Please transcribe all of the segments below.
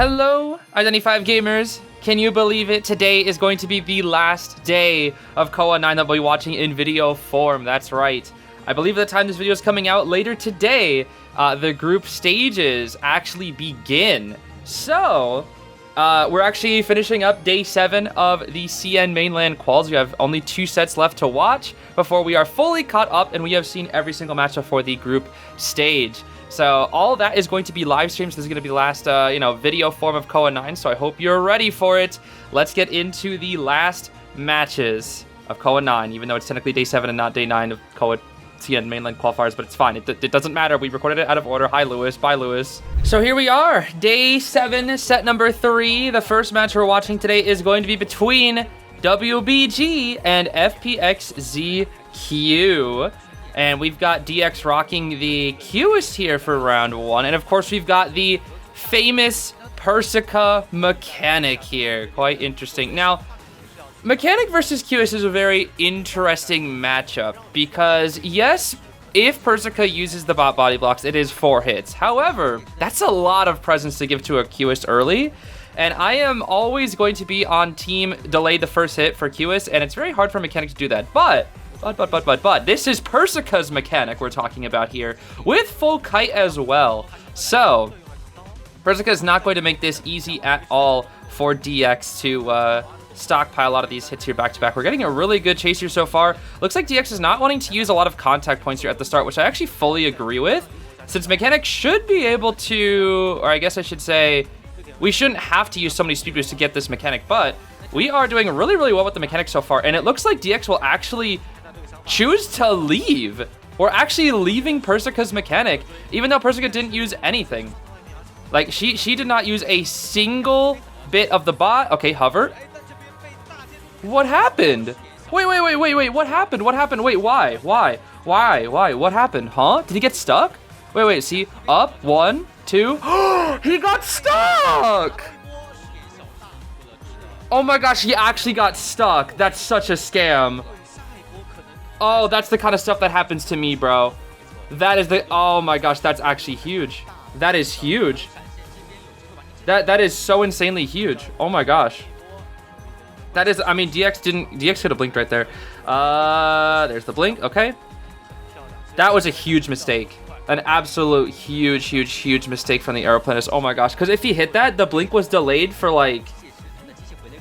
Hello, Identity5 gamers. Can you believe it? Today is going to be the last day of COA 9 that we'll be watching in video form. That's right. I believe at the time this video is coming out later today, the group stages actually begin. So, we're actually finishing up day 7 of the CN Mainland quals. We have only 2 sets left to watch before we are fully caught up and we have seen every single matchup for the group stage. So all that is going to be live streams. This is going to be the last, video form of COA 9. So I hope you're ready for it. Let's get into the last matches of COA 9, even though it's technically day 7 and not day 9 of COA CN Mainland qualifiers, but it's fine. It doesn't matter. We recorded it out of order. Hi, Lewis. Bye, Lewis. So here we are, day 7, set number 3. The first match we're watching today is going to be between WBG and FPX.ZQ. And we've got DX rocking the Cueist here for round 1. And of course, we've got the famous Persica mechanic here. Quite interesting. Now, mechanic versus Cueist is a very interesting matchup because, yes, if Persica uses the bot body blocks, it is 4 hits. However, that's a lot of presence to give to a Cueist early. And I am always going to be on team delay the first hit for Cueist, and it's very hard for mechanic to do that. But this is Persica's mechanic we're talking about here, with full kite as well. So, Persica is not going to make this easy at all for DX to stockpile a lot of these hits here back-to-back. We're getting a really good chase here so far. Looks like DX is not wanting to use a lot of contact points here at the start, which I actually fully agree with, since mechanic should be able to, or I guess I should say, we shouldn't have to use so many speed boosts to get this mechanic, but we are doing really, really well with the mechanic so far, and it looks like DX will actually choose to leave. We're actually leaving Persica's mechanic, even though Persica didn't use anything. Like, she did not use a single bit of the bot. Okay, hover. What happened? Wait, what happened? Wait, why? What happened? Huh? Did he get stuck? Wait, see, up, 1, 2. He got stuck! Oh my gosh, he actually got stuck. That's such a scam. Oh, that's the kind of stuff that happens to me, bro. That is the... Oh my gosh, that's actually huge. That is huge. That is so insanely huge. Oh my gosh. That is... I mean, DX could have blinked right there. There's the blink. Okay. That was a huge mistake. An absolute huge mistake from the aeroplanist. Oh my gosh. Because if he hit that, the blink was delayed for like...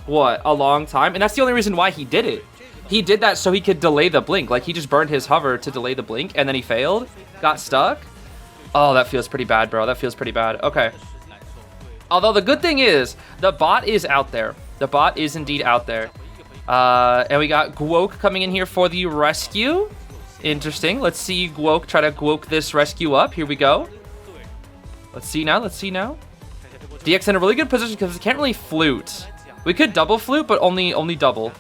What? A long time? And that's the only reason why he did it. He did that so he could delay the blink. Like, he just burned his hover to delay the blink, and then he failed. Got stuck. Oh, that feels pretty bad, bro. That feels pretty bad. Okay. Although, the good thing is, the bot is out there. The bot is indeed out there. And we got Gwoke coming in here for the rescue. Interesting. Let's see Gwoke try to Gwoke this rescue up. Here we go. Let's see now. DX in a really good position because it can't really flute. We could double flute, but only double.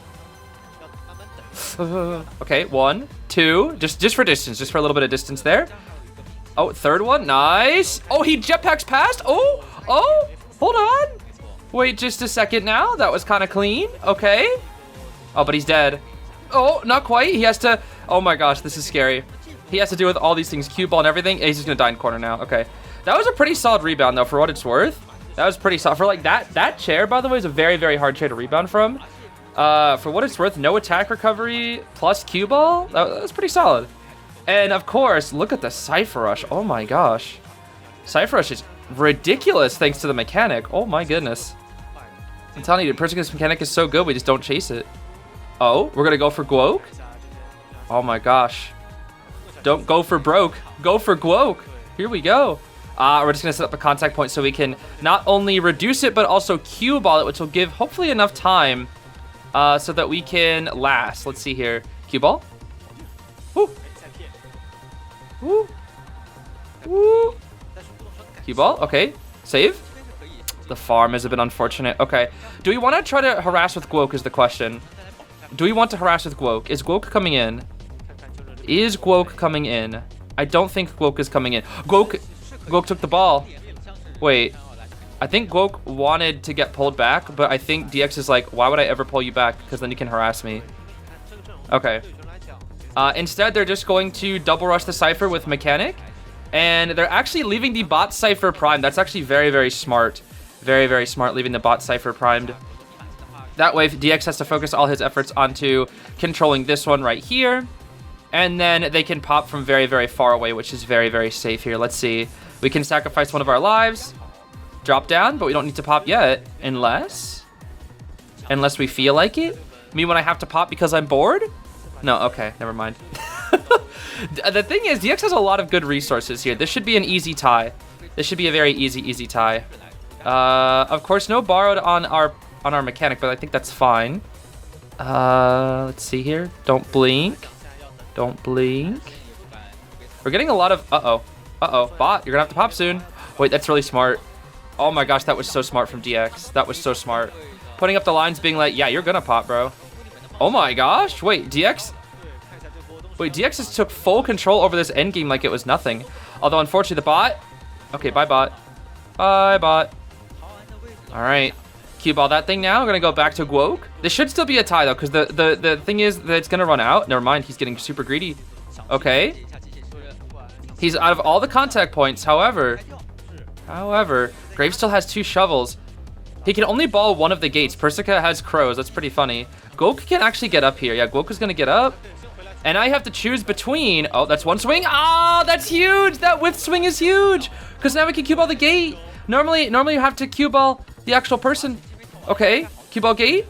Okay, 1, 2, just for distance, just for a little bit of distance there. Oh, third one, nice. Oh, he jetpacks past. Oh, hold on. Wait just a second now. That was kind of clean. Okay. Oh, but he's dead. Oh, not quite. He has to, oh my gosh, this is scary. He has to deal with all these things, cue ball and everything. He's just gonna die in corner now. Okay. That was a pretty solid rebound though, for what it's worth. That was pretty solid. For like that chair, by the way, is a very, very hard chair to rebound from. For what it's worth, no attack recovery plus cue ball. That was pretty solid. And of course, look at the Cypher Rush. Oh my gosh. Cypher Rush is ridiculous thanks to the mechanic. Oh my goodness. I'm telling you, the Persica's mechanic is so good, we just don't chase it. Oh, we're gonna go for Gwoke? Oh my gosh. Don't go for broke. Go for Gwoke. Here we go. We're just gonna set up a contact point so we can not only reduce it, but also cue ball it, which will give hopefully enough time so that we can last. Let's see here. Cue ball. Woo. Woo. Woo. Cue ball. Okay. Save. The farm is a bit unfortunate. Okay. Do we want to try to harass with Gwoke is the question. Do we want to harass with Gwoke? Is Gwoke coming in? Is Gwoke coming in? I don't think Gwoke is coming in. Gwoke took the ball. Wait. I think Gwoke wanted to get pulled back, but I think DX is like, why would I ever pull you back? Because then you can harass me. Okay. Instead, they're just going to double rush the Cypher with mechanic. And they're actually leaving the bot Cypher Prime. That's actually very, very smart. Very, very smart, leaving the bot Cypher primed. That way, DX has to focus all his efforts onto controlling this one right here. And then they can pop from very, very far away, which is very, very safe here. Let's see. We can sacrifice one of our lives. Drop down, but we don't need to pop yet. Unless we feel like it. Me when I have to pop because I'm bored? No, okay, never mind. The thing is, DX has a lot of good resources here. This should be an easy tie. This should be a very easy tie. Of course, no borrowed on our mechanic, but I think that's fine. Let's see here. Don't blink. Don't blink. We're getting a lot of... Uh-oh. Uh-oh. Bot, you're gonna have to pop soon. Wait, that's really smart. Oh my gosh, that was so smart from DX. That was so smart. Putting up the lines being like, yeah, you're gonna pop, bro. Oh my gosh. Wait, DX... Wait, DX just took full control over this endgame like it was nothing. Although, unfortunately, the bot... Okay, bye, bot. Bye, bot. All right. Cue ball that thing now. We're going to go back to Guok. This should still be a tie, though, because the thing is that it's going to run out. Never mind. He's getting super greedy. Okay. He's out of all the contact points. However, Grave still has 2 shovels. He can only ball one of the gates. Persica has crows. That's pretty funny. Guok can actually get up here. Yeah, Guok is going to get up. And I have to choose between... Oh, that's one swing. Ah, that's huge. That whiff swing is huge. Because now we can cue ball the gate. Normally you have to cue ball the actual person. Okay, cue ball gate.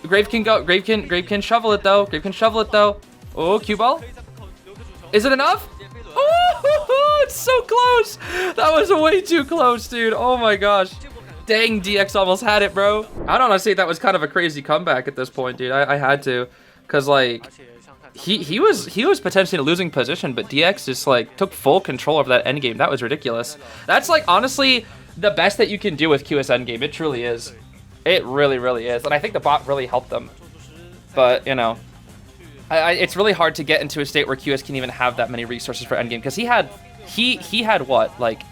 Grave can go. Grave can shovel it though. Grave can shovel it though. Oh, cue ball. Is it enough? Oh, it's so close. That was way too close, dude. Oh my gosh. Dang, DX almost had it, bro. I'd honestly say that was kind of a crazy comeback at this point, dude. I had to. Because, like, he was potentially in a losing position, but DX just, like, took full control over that endgame. That was ridiculous. That's, like, honestly, the best that you can do with Cueist endgame. It truly is. It really, really is. And I think the bot really helped them. But, you know, it's really hard to get into a state where Cueist can even have that many resources for endgame. Because he had what, like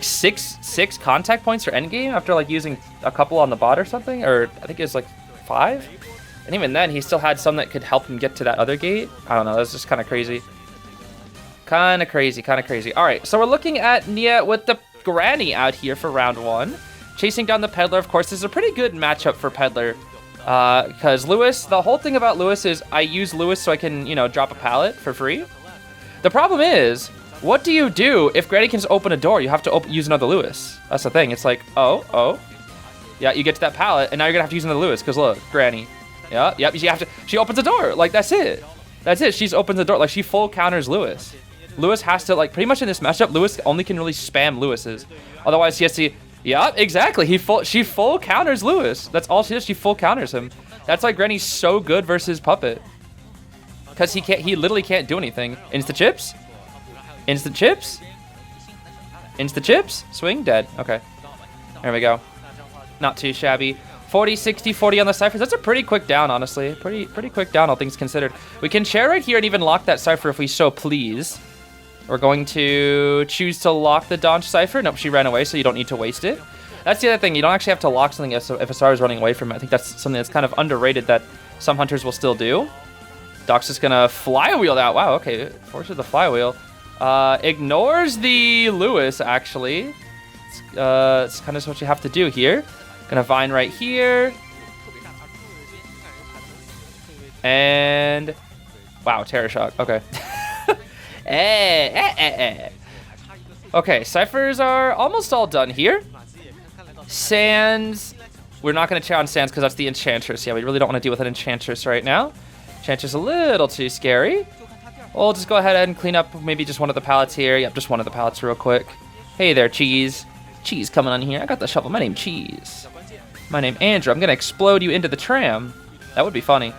six contact points for endgame after, like, using a couple on the bot or something? Or I think it was, like, 5? And even then, he still had some that could help him get to that other gate. I don't know. That's just kind of crazy. Kind of crazy. All right. So we're looking at Nia with the Granny out here for round 1. Chasing down the Peddler. Of course, this is a pretty good matchup for Peddler. Because Lewis, the whole thing about Lewis is I use Lewis so I can, you know, drop a pallet for free. The problem is, what do you do if Granny can just open a door? You have to use another Lewis. That's the thing. It's like, oh. Yeah, you get to that pallet, and now you're going to have to use another Lewis. Because look, Granny. Yep, she opens the door. Like, that's it. She opens the door. Like, she full counters Lewis. Lewis has to, like, pretty much in this matchup, Lewis only can really spam Lewis's. Otherwise, he has to, yep, exactly. She full counters Lewis. That's all she does. She full counters him. That's why Granny's so good versus Puppet. Because he literally can't do anything. Insta chips. Swing, dead. Okay. There we go. Not too shabby. 40, 60, 40 on the Cyphers. That's a pretty quick down, honestly. Pretty quick down, all things considered. We can chair right here and even lock that Cypher if we so please. We're going to choose to lock the Donch Cypher. Nope, she ran away, so you don't need to waste it. That's the other thing. You don't actually have to lock something if a star is running away from it. I think that's something that's kind of underrated that some hunters will still do. Doc's just going to flywheel that. Wow, okay. Forces the flywheel. Ignores the Lewis, actually. It's kind of what you have to do here. Gonna Vine right here. And... Wow, Terror Shock. Okay. Okay, Cyphers are almost all done here. Sands. We're not going to chair on Sands because that's the Enchantress. Yeah, we really don't want to deal with an Enchantress right now. Enchantress a little too scary. We'll just go ahead and clean up maybe just one of the pallets here. Yep, just one of the pallets real quick. Hey there, Cheese. Cheese coming on here. I got the shovel. My name Cheese. My name Andrew. I'm going to explode you into the tram. That would be funny.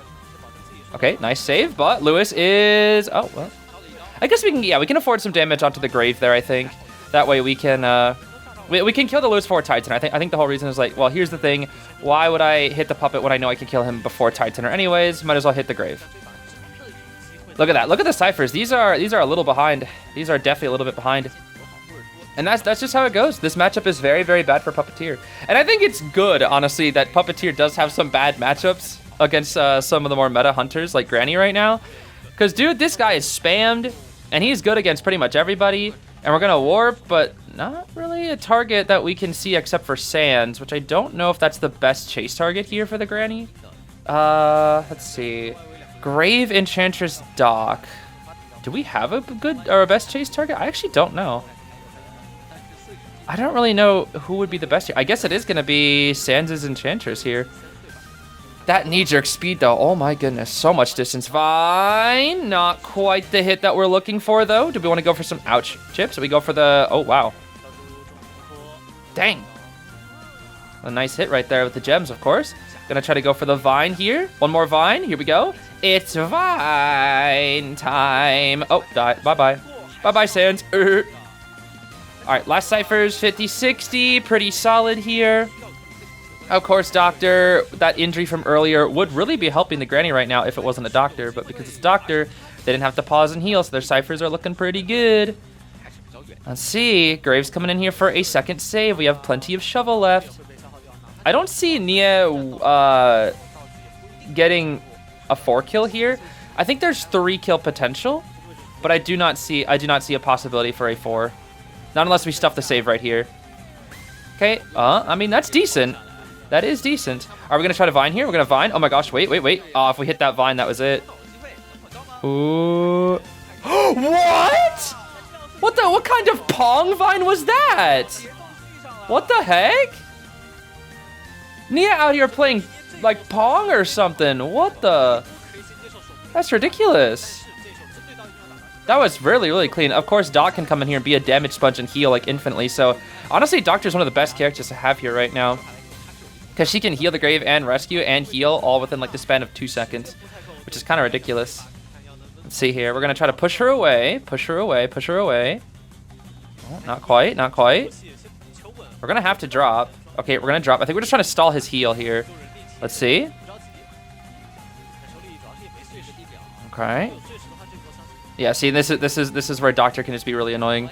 Okay, nice save, but Lewis is... Oh, well. I guess we can... Yeah, we can afford some damage onto the grave there, I think. That way we can... We can kill the Lewis before Titan. I think the whole reason is like, well, here's the thing. Why would I hit the puppet when I know I can kill him before Titan? Or anyways, might as well hit the grave. Look at that. Look at the Cyphers. These are a little behind. These are definitely a little bit behind. And that's just how it goes. This matchup is very, very bad for Puppeteer. And I think it's good, honestly, that Puppeteer does have some bad matchups against some of the more meta hunters like Granny right now. Because, dude, this guy is spammed, and he's good against pretty much everybody. And we're going to warp, but not really a target that we can see except for Sands, which I don't know if that's the best chase target here for the Granny. Let's see. Grave, Enchantress, Doc. Do we have a good or a best chase target? I actually don't know. I don't really know who would be the best here. I guess it is going to be Sans' Enchantress here. That knee-jerk speed, though. Oh, my goodness. So much distance. Fine. Not quite the hit that we're looking for, though. Do we want to go for some ouch chips? Do we go for the... Oh, wow. Dang. A nice hit right there with the gems, of course. Gonna try to go for the vine here. One more vine. Here we go. It's vine time. Oh, die. Bye-bye. Bye-bye, Sans. All right, last ciphers, 50-60. Pretty solid here. Of course, Doctor, that injury from earlier would really be helping the Granny right now if it wasn't a Doctor, but because it's a Doctor, they didn't have to pause and heal, so their ciphers are looking pretty good. Let's see. Graves coming in here for a second save. We have plenty of shovel left. I don't see Nia getting a 4-kill here. I think there's 3-kill potential, but I do not see a possibility for a 4. Not unless we stuff the save right here. Okay, I mean, that's decent. That is decent. Are we going to try to vine here? We're going to vine. Oh my gosh, wait. Oh, if we hit that vine, that was it. Ooh. What? What kind of Pong vine was that? What the heck? Nia out here playing like Pong or something. What the? That's ridiculous. That was really, really clean. Of course, Doc can come in here and be a damage sponge and heal like infinitely. So honestly, Doctor's one of the best characters to have here right now. Because she can heal the grave and rescue and heal all within like the span of 2 seconds. Which is kind of ridiculous. Let's see here. We're going to try to push her away. Push her away. Push her away. Oh, not quite. Not quite. We're going to have to drop. Okay, we're going to drop. I think we're just trying to stall his heal here. Let's see. Okay. Yeah, see, this is where Doctor can just be really annoying.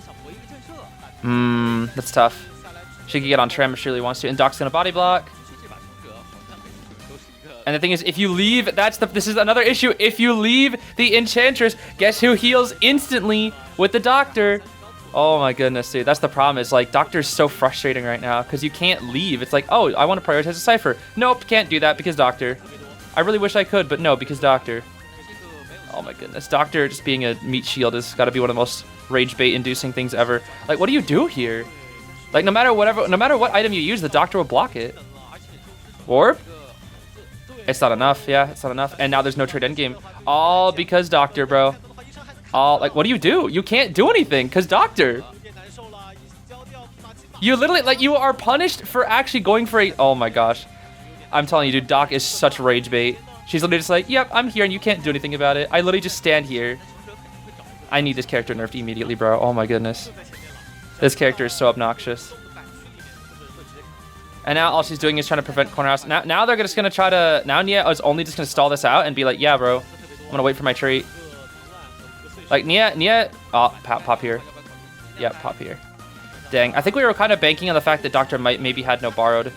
That's tough. She can get on Tram if she really wants to. And Doc's going to body block. And the thing is, if you leave, this is another issue. If you leave the Enchantress, guess who heals instantly with the Doctor? Oh my goodness, dude. That's the problem is, like, Doctor's so frustrating right now because you can't leave. It's like, oh, I want to prioritize a cipher. Nope, can't do that because Doctor. I really wish I could, but no, because Doctor. Oh my goodness. Doctor just being a meat shield has got to be one of the most rage bait inducing things ever. Like, what do you do here? Like, no matter what item you use, the Doctor will block it. Orb? It's not enough. Yeah, it's not enough. And now there's no trade endgame. All because Doctor, bro. All, like, what do? You can't do anything because Doctor. You literally, like, you are punished for actually going for a... Oh my gosh. I'm telling you, dude, Doc is such rage bait. She's literally just like, yep, I'm here and you can't do anything about it. I literally just stand here. I need this character nerfed immediately, bro. Oh my goodness. This character is so obnoxious. And now all she's doing is trying to prevent corner house. Now they're just going to try to... Now Nia is only just going to stall this out and be like, yeah, bro. I'm going to wait for my trait. Like, Nia... Oh, pop here. Yeah, pop here. Dang. I think we were kind of banking on the fact that Doctor maybe had no borrowed.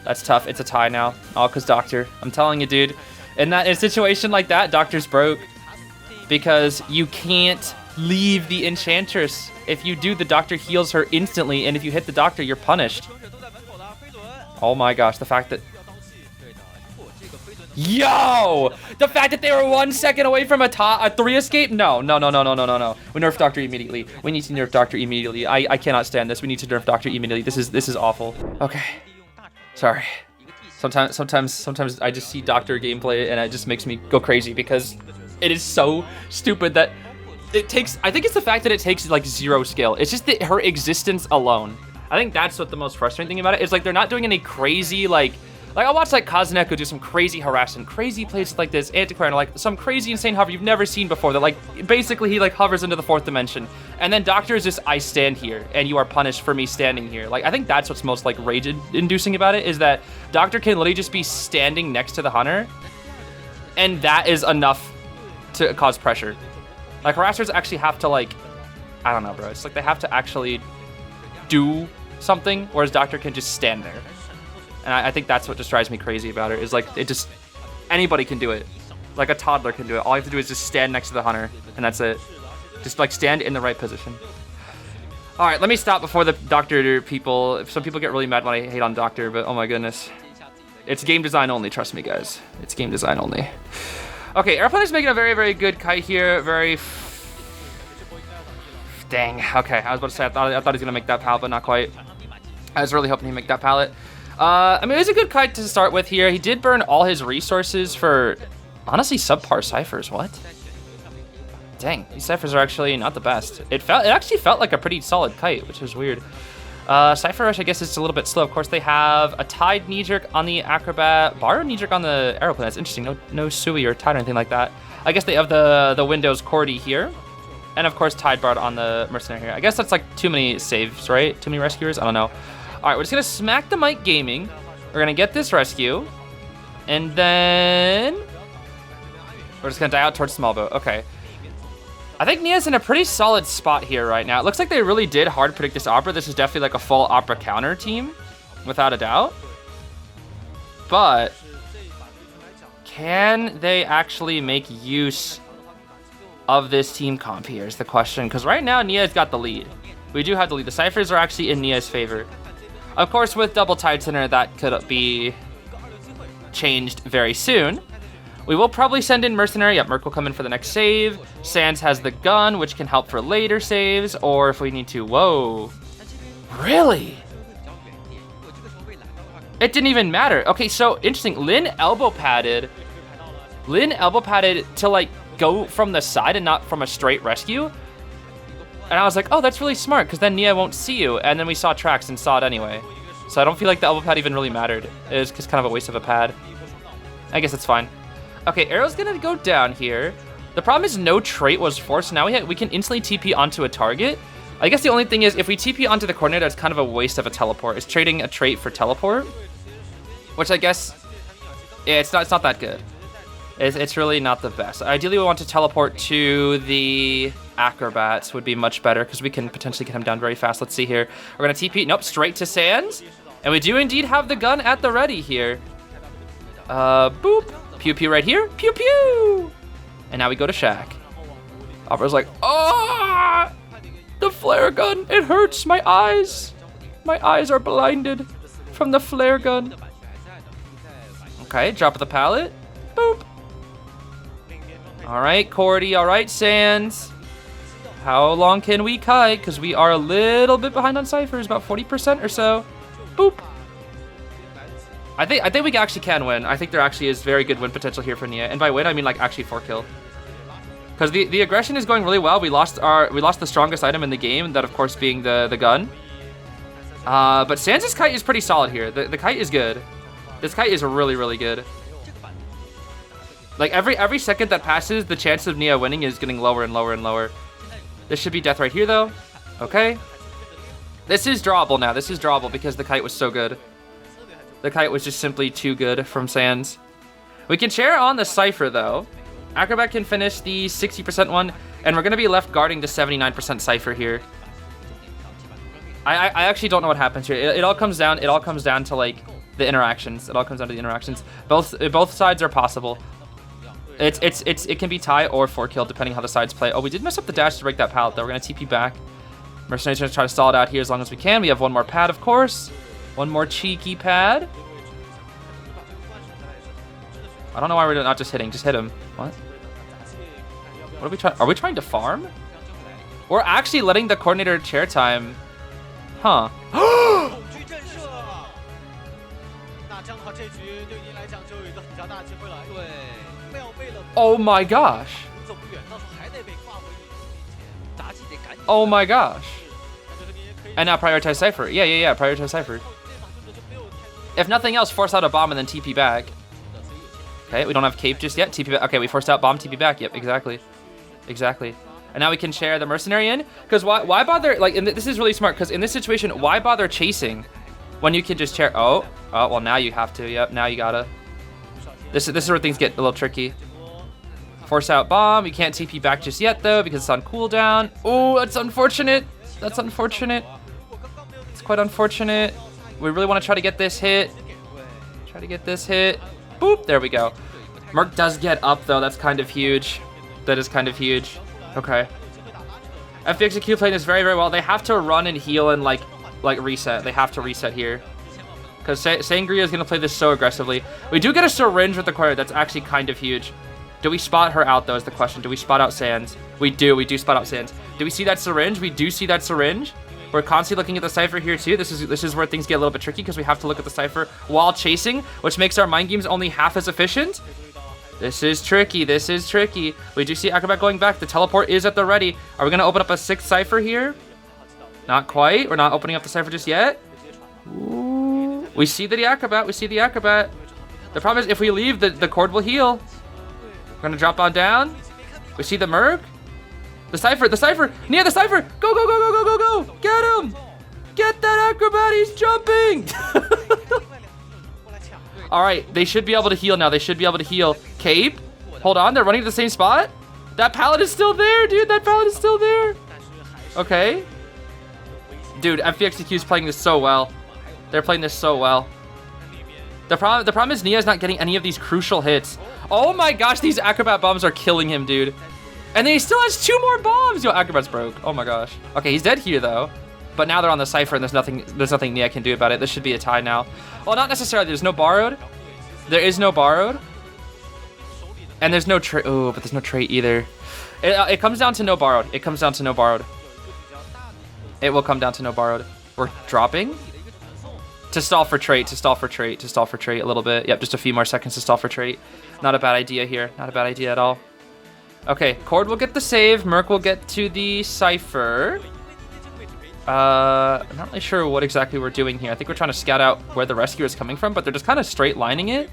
That's tough. It's a tie now. All because Doctor. I'm telling you, dude. In a situation like that, Doctor's broke. Because you can't leave the Enchantress. If you do, the Doctor heals her instantly. And if you hit the Doctor, you're punished. Oh my gosh, the fact that... Yo! The fact that they were 1 second away from a 3 escape? No. We nerf Doctor immediately. We need to nerf Doctor immediately. I cannot stand this. We need to nerf Doctor immediately. This is awful. Okay. Sorry. Sometimes I just see Doctor gameplay and it just makes me go crazy because it is so stupid that it takes... I think it's the fact that it takes like 0 skill. It's just that her existence alone. I think that's what the most frustrating thing about it is. Like, they're not doing any crazy, like I watch like Kazneko do some crazy harassment, crazy plays like this, Antiquarian, like some crazy insane hover you've never seen before. That like basically he like hovers into the 4th dimension, and then Doctor is just I stand here and you are punished for me standing here. Like, I think that's what's most like rage inducing about it is that Doctor can literally just be standing next to the hunter, and that is enough to cause pressure. Like, harassers actually have to like, I don't know, bro. It's like they have to actually do something, whereas Doctor can just stand there. And I think that's what just drives me crazy about it, is like, it just, anybody can do it. Like a toddler can do it. All you have to do is just stand next to the hunter, and that's it. Just like stand in the right position. All right, let me stop before the Doctor people. Some people get really mad when I hate on Doctor, but oh my goodness. It's game design only, trust me, guys. It's game design only. Okay, Airplane is making a very, very good kite here. Dang, okay. I was about to say, I thought he was going to make that pallet, but not quite. I was really hoping he'd make that pallet. I mean, it was a good kite to start with here. He did burn all his resources for, honestly, subpar ciphers. What? Dang, these ciphers are actually not the best. It actually felt like a pretty solid kite, which is weird. Cypher Rush, I guess, is a little bit slow. Of course, they have a Tide knee-jerk on the Acrobat, Borrow knee-jerk on the Aeroplane. That's interesting. No Sui or Tide or anything like that. I guess they have the Windows Cordy here. And, of course, Tide Bard on the Mercenary here. I guess that's like too many saves, right? Too many rescuers? I don't know. All right, we're just going to smack the Mike Gaming. We're going to get this rescue. And then we're just going to die out towards Small Boat. Okay. I think Nia's in a pretty solid spot here right now. It looks like they really did hard predict this Opera. This is definitely like a full Opera counter team, without a doubt. But can they actually make use of this team comp here is the question. Because right now, Nia's got the lead. We do have the lead. The ciphers are actually in Nia's favor. Of course, with double Tide Center, that could be changed very soon. We will probably send in Mercenary. Yep, Merc will come in for the next save. Sans has the gun, which can help for later saves, or if we need to. Whoa. Really? It didn't even matter. Okay, so interesting. Lin elbow padded to like go from the side and not from a straight rescue. And I was like, oh, that's really smart, because then Nia won't see you. And then we saw tracks and saw it anyway. So I don't feel like the elbow pad even really mattered. It was just kind of a waste of a pad. I guess it's fine. Okay, Arrow's gonna go down here. The problem is no trait was forced. Now we can instantly TP onto a target. I guess the only thing is if we TP onto the coordinator, it's kind of a waste of a teleport. It's trading a trait for teleport, which I guess, yeah, it's not that good. It's really not the best. Ideally, we want to teleport to the Acrobats would be much better because we can potentially get him down very fast. Let's see here. We're gonna TP, nope, straight to Sans. And we do indeed have the gun at the ready here. Boop. Pew pew right here. Pew pew. And now we go to Shaq. Opera's like, oh, the flare gun. It hurts my eyes. My eyes are blinded from the flare gun. Okay, drop of the pallet. Boop. All right, Cordy. All right, Sans. How long can we kite? Because we are a little bit behind on ciphers, about 40% or so. Boop. I think we actually can win. I think there actually is very good win potential here for Nia. And by win, I mean like actually 4 kill. Because the aggression is going really well. We lost the strongest item in the game, that of course being the gun. But Sans' kite is pretty solid here. The kite is good. This kite is really, really good. Like every second that passes, the chance of Nia winning is getting lower and lower and lower. This should be death right here though. Okay. This is drawable now. This is drawable because the kite was so good. The kite was just simply too good from Sans. We can share on the Cypher, though. Acrobat can finish the 60% one, and we're going to be left guarding the 79% Cypher here. I actually don't know what happens here. It all comes down to, like, the interactions. It all comes down to the interactions. Both sides are possible. It can be tie or 4 kill, depending how the sides play. Oh, we did mess up the dash to break that pallet, though. We're going to TP back. Mercenaries going to try to stall it out here as long as we can. We have one more pad, of course. One more cheeky pad. I don't know why we're not just hitting. Just hit him. What? What are we trying? Are we trying to farm? We're actually letting the coordinator chair time. Huh. Oh my gosh. Oh my gosh. And now prioritize Cypher. Yeah, prioritize Cypher. If nothing else, force out a bomb and then TP back. Okay, we don't have cape just yet. TP back. Okay, we forced out bomb, TP back. Yep, exactly. Exactly. And now we can share the mercenary in. Because why bother, like, this is really smart, because in this situation, why bother chasing when you can just chair? Oh, well, now you have to. Yep, now you gotta. This is where things get a little tricky. Force out bomb. You can't TP back just yet, though, because it's on cooldown. Oh, that's unfortunate. That's unfortunate. It's quite unfortunate. We really want to try to get this hit. Try to get this hit. Boop. There we go. Merc does get up, though. That's kind of huge. That is kind of huge. Okay. FPX.ZQ playing this very, very well. They have to run and heal and like reset. They have to reset here. Because Sangria is going to play this so aggressively. We do get a syringe with the Qualifier. That's actually kind of huge. Do we spot her out, though, is the question. Do we spot out Sans? We do. We do spot out Sans. Do we see that syringe? We do see that syringe. We're constantly looking at the Cypher here, too. This is where things get a little bit tricky because we have to look at the Cypher while chasing, which makes our mind games only half as efficient. This is tricky. This is tricky. We do see Acrobat going back. The teleport is at the ready. Are we going to open up a 6th Cypher here? Not quite. We're not opening up the Cypher just yet. Ooh. We see the Acrobat. We see the Acrobat. The problem is if we leave, the cord will heal. We're going to drop on down. We see the Merc. The Cypher. The Cypher. Near the Cypher. Go, go, go, go, go, go, go. Get him. Get that Acrobat. He's jumping. All right. They should be able to heal now. They should be able to heal. Cape. Hold on. They're running to the same spot. That pallet is still there, dude. That pallet is still there. Okay. Dude, FPX.ZQ is playing this so well. They're playing this so well. The problem is Nia's not getting any of these crucial hits. Oh my gosh, these Acrobat bombs are killing him, dude. And then he still has 2 more bombs. Yo, Acrobat's broke. Oh my gosh. Okay, he's dead here though. But now they're on the Cypher and there's nothing Nia can do about it. This should be a tie now. Well, not necessarily. There's no borrowed. There is no borrowed. And there's no trait. Oh, but there's no trait either. It comes down to no borrowed. It comes down to no borrowed. It will come down to no borrowed. We're dropping. To stall for trait, to stall for trait, to stall for trait a little bit. Yep, just a few more seconds to stall for trait. Not a bad idea here. Not a bad idea at all. Okay, Cord will get the save. Merc will get to the Cypher. I'm not really sure what exactly we're doing here. I think we're trying to scout out where the rescue is coming from, but they're just kind of straight lining it.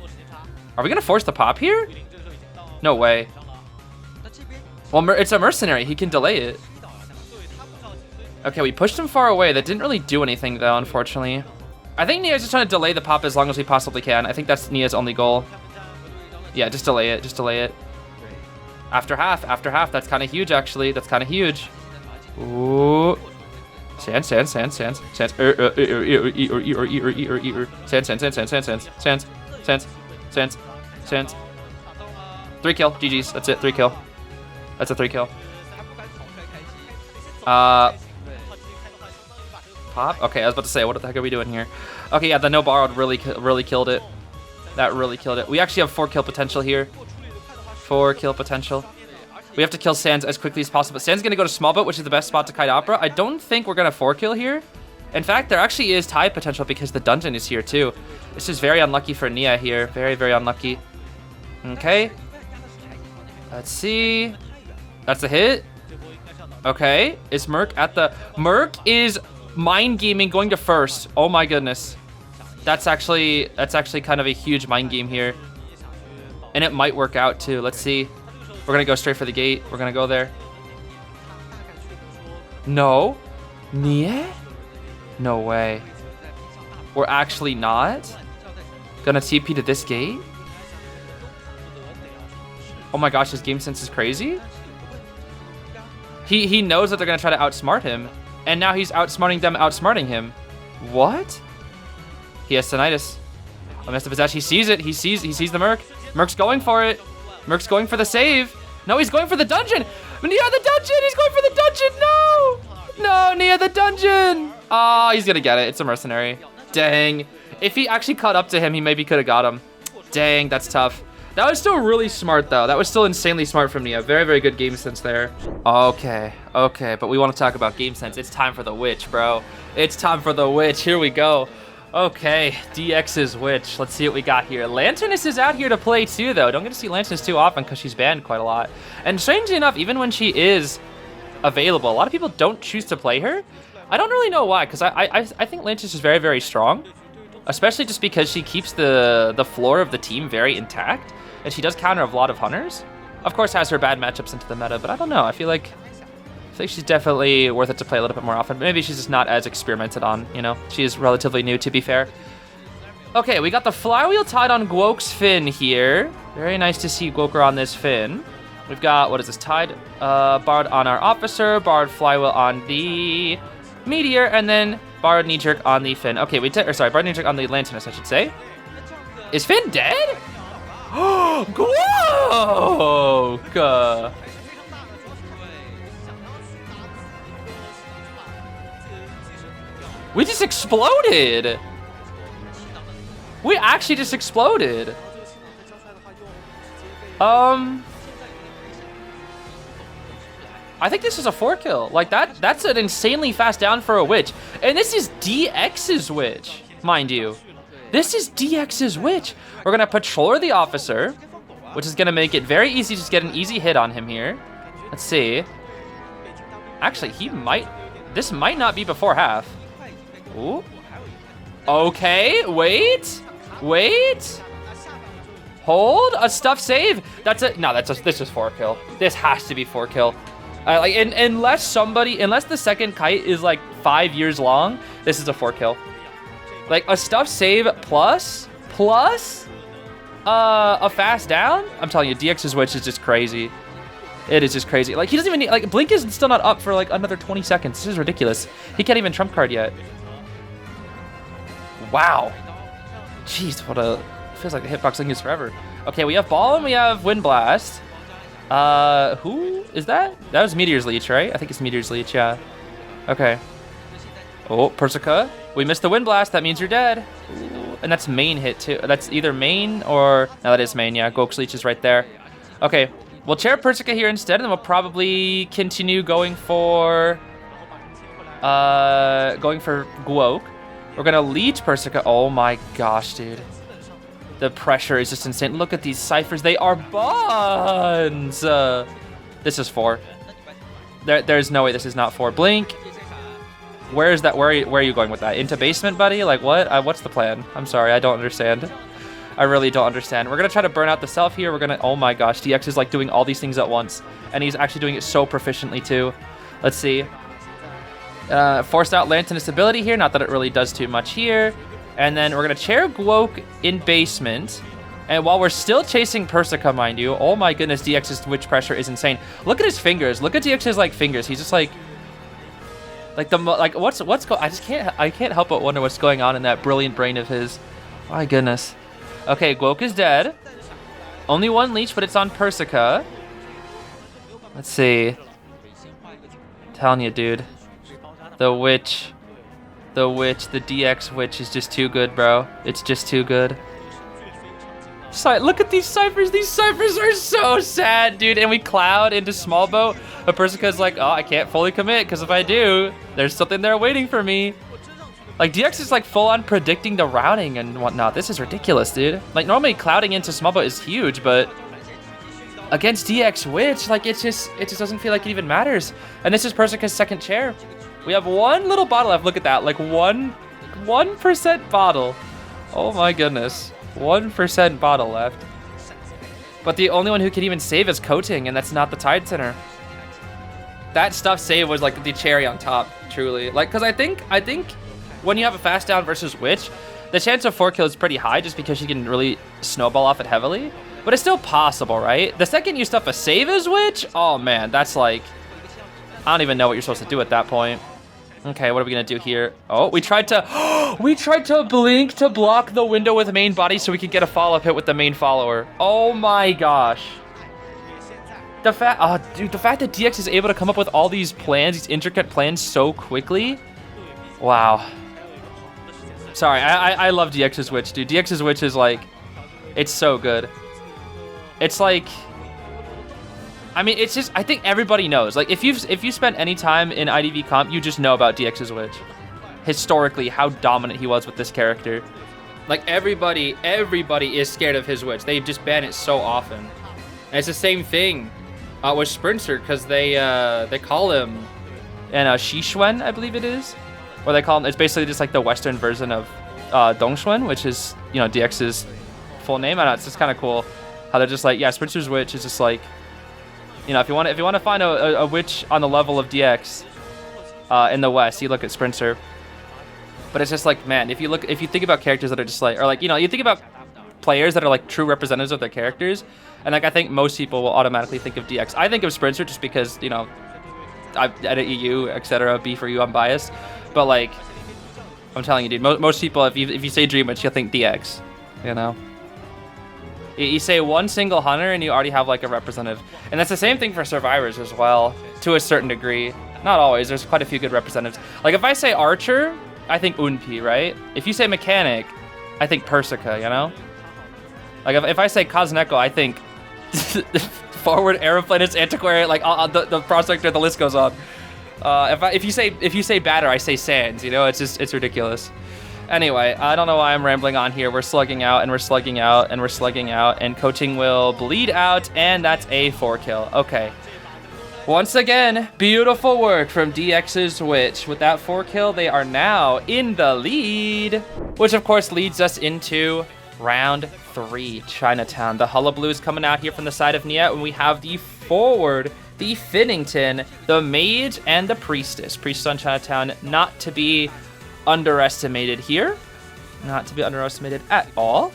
Are we going to force the pop here? No way. Well, it's a mercenary. He can delay it. Okay, we pushed him far away. That didn't really do anything, though, unfortunately. I think Nia's just trying to delay the pop as long as we possibly can. I think that's Nia's only goal. Yeah, just delay it. Just delay it. After half. After half. That's kind of huge, actually. That's kind of huge. Ooh. Sans. Sans. Sans. Sans. Sans. Sans. 3 kill. GG's. That's it. 3 kill. That's a 3 kill. Pop? Okay, I was about to say, what the heck are we doing here? Okay, yeah, the no borrowed really killed it. That really killed it. We actually have 4 kill potential here. 4 kill potential. We have to kill Sans as quickly as possible. Sans is going to go to small boat, which is the best spot to kite Opera. I don't think we're going to 4 kill here. In fact, there actually is tie potential because the dungeon is here too. This is very unlucky for Nia here. Very, very unlucky. Okay. Let's see. That's a hit. Okay. Is Merc at the... Merc is... mind gaming going to first. Oh my goodness. That's actually kind of a huge mind game here. And it might work out too. Let's see. We're going to go straight for the gate. We're going to go there. No. Nia? No way. We're actually not gonna TP to this gate? Oh my gosh, his game sense is crazy. He knows that they're gonna try to outsmart him. And now he's outsmarting them, outsmarting him. What? He has tinnitus. I messed up his dash. He sees it. He sees the Merc. Merc's going for it. Merc's going for the save. No, he's going for the dungeon. Nia the dungeon. He's going for the dungeon. No. No, Nia the dungeon. Oh, he's gonna get it. It's a mercenary. Dang. If he actually caught up to him, he maybe could have got him. Dang, that's tough. That was still really smart, though. That was still insanely smart from Nia. Very, very good game sense there. Okay, but we want to talk about game sense. It's time for the witch, bro. It's time for the witch. Here we go. Okay, DX's witch. Let's see what we got here. Lanternus is out here to play, too, though. Don't get to see Lanternus too often because she's banned quite a lot. And strangely enough, even when she is available, a lot of people don't choose to play her. I don't really know why, because I think Lanternus is very, very strong. Especially just because she keeps the floor of the team very intact. And she does counter a lot of hunters. Of course, has her bad matchups into the meta, but I don't know. I feel like she's definitely worth it to play a little bit more often. Maybe she's just not as experimented on, you know? She is relatively new, to be fair. Okay, we got the flywheel tied on Gwok's fin here. Very nice to see Gwoker on this fin. We've got, what is this, tied? Borrowed on our officer, borrowed flywheel on the meteor, and then borrowed knee jerk on the fin. Okay, borrowed knee jerk on the Lanternus, I should say. Is Finn dead? Gwok! We just exploded. We actually just exploded. I think this is a 4-kill. Like that's an insanely fast down for a witch. And this is DX's witch, mind you. This is DX's witch. We're gonna patrol the officer, which is gonna make it very easy to just get an easy hit on him here. Let's see. Actually, this might not be before half. Ooh. Okay, wait. Hold, a stuff save. This is 4-kill. This has to be 4-kill. Unless the second kite is like 5 years long, this is a 4-kill. Like a stuff save plus a fast down. I'm telling you, DX's witch is just crazy. It is just crazy. Like he doesn't even need, like Blink is still not up for like another 20 seconds. This is ridiculous. He can't even trump card yet. Wow. Jeez, feels like the hitbox thing is forever. Okay, we have ball and we have wind blast. Who is that? That was Meteor's Leech, right? I think it's Meteor's Leech, yeah. Okay. Oh, Persica. We missed the wind blast. That means you're dead. Ooh, and that's main hit too. That's either main or no, that is main. Yeah, Gok's Leech is right there. Okay, we'll chair Persica here instead, and then we'll probably continue going for Gwok. We're gonna leech Persica. Oh my gosh, dude. The pressure is just insane. Look at these ciphers. They are buns. This is 4. There's no way this is not 4. Blink. Where is that? Where are you going with that? Into basement, buddy? Like what? What's the plan? I'm sorry, I don't understand. I really don't understand. We're gonna try to burn out the self here. We're gonna. Oh my gosh, DX is like doing all these things at once, and he's actually doing it so proficiently too. Let's see. Forced out Lantinus ability here. Not that it really does too much here. And then we're gonna chair Gwok in basement. And while we're still chasing Persica, mind you, oh my goodness, DX's witch pressure is insane. Look at his fingers. Look at DX's like fingers. He's just like what's going? I can't help but wonder what's going on in that brilliant brain of his. My goodness. Okay, Gwok is dead. Only one leech, but it's on Persica. Let's see. I'm telling you, dude. The witch, the DX witch is just too good, bro. It's just too good. Look at these ciphers. These ciphers are so sad, dude. And we cloud into small boat. But Persica's like, oh, I can't fully commit because if I do, there's something there waiting for me. Like DX is like full on predicting the routing and whatnot. This is ridiculous, dude. Like normally clouding into small boat is huge, but against DX witch, like it just doesn't feel like it even matters. And this is Persica's second chair. We have one little bottle left. Look at that, like 1% bottle. Oh my goodness, 1% bottle left. But the only one who can even save is Coating, and that's not the Tide Center. That stuff save was like the cherry on top, truly. Like, cause I think when you have a fast down versus witch, the chance of 4-kill is pretty high just because you can really snowball off it heavily. But it's still possible, right? The second you stuff a save as witch, oh man, that's like, I don't even know what you're supposed to do at that point. Okay, what are we gonna do here? Oh, we tried to blink to block the window with main body so we could get a follow-up hit with the main follower. Oh my gosh. The fact that DX is able to come up with all these plans, these intricate plans so quickly. Wow. Sorry, I love DX's witch, dude. DX's witch is like, it's so good. It's like, I mean, it's just, I think everybody knows. Like, if you spent any time in IDV comp, you just know about DX's witch. Historically, how dominant he was with this character. Like, everybody is scared of his witch. They just ban it so often. And it's the same thing with Sprinter, because they call him, and Shishuen, I believe it is. Or they call him, it's basically just like the Western version of Dongxuan, which is, you know, DX's full name. I don't know, it's just kind of cool how they're just like, yeah, Sprinter's witch is just like, you know, if you want to find a witch on the level of DX in the West, you look at Sprinter. But it's just like, man, if you think about characters that are just like, or like, you know, you think about players that are like true representatives of their characters, and like I think most people will automatically think of DX. I think of Sprinter just because, you know, I edit EU, etc. B for you, I'm biased. But like, I'm telling you, dude, most people, if you say Dream Witch, you'll think DX. You know. You say one single hunter and you already have like a representative. And that's the same thing for survivors as well, to a certain degree. Not always, there's quite a few good representatives. Like if I say Archer, I think Unpi, right? If you say mechanic, I think Persica, you know? Like if I say Kazneko, I think forward aeroplanist antiquarian, like the prospector, the list goes on. If you say batter, I say Sands, you know? It's ridiculous. Anyway, I don't know why I'm rambling on here. We're slugging out and we're slugging out and we're slugging out, and coaching will bleed out, and that's a 4 kill. Okay. Once again, beautiful work from DX's Witch. With that 4 kill, they are now in the lead, which of course leads us into round 3, Chinatown. The Hullabaloo is coming out here from the side of Naiad, and we have the forward, the Finnington, the Mage, and the Priestess. Priestess on Chinatown, not to be underestimated here. Not to be underestimated at all.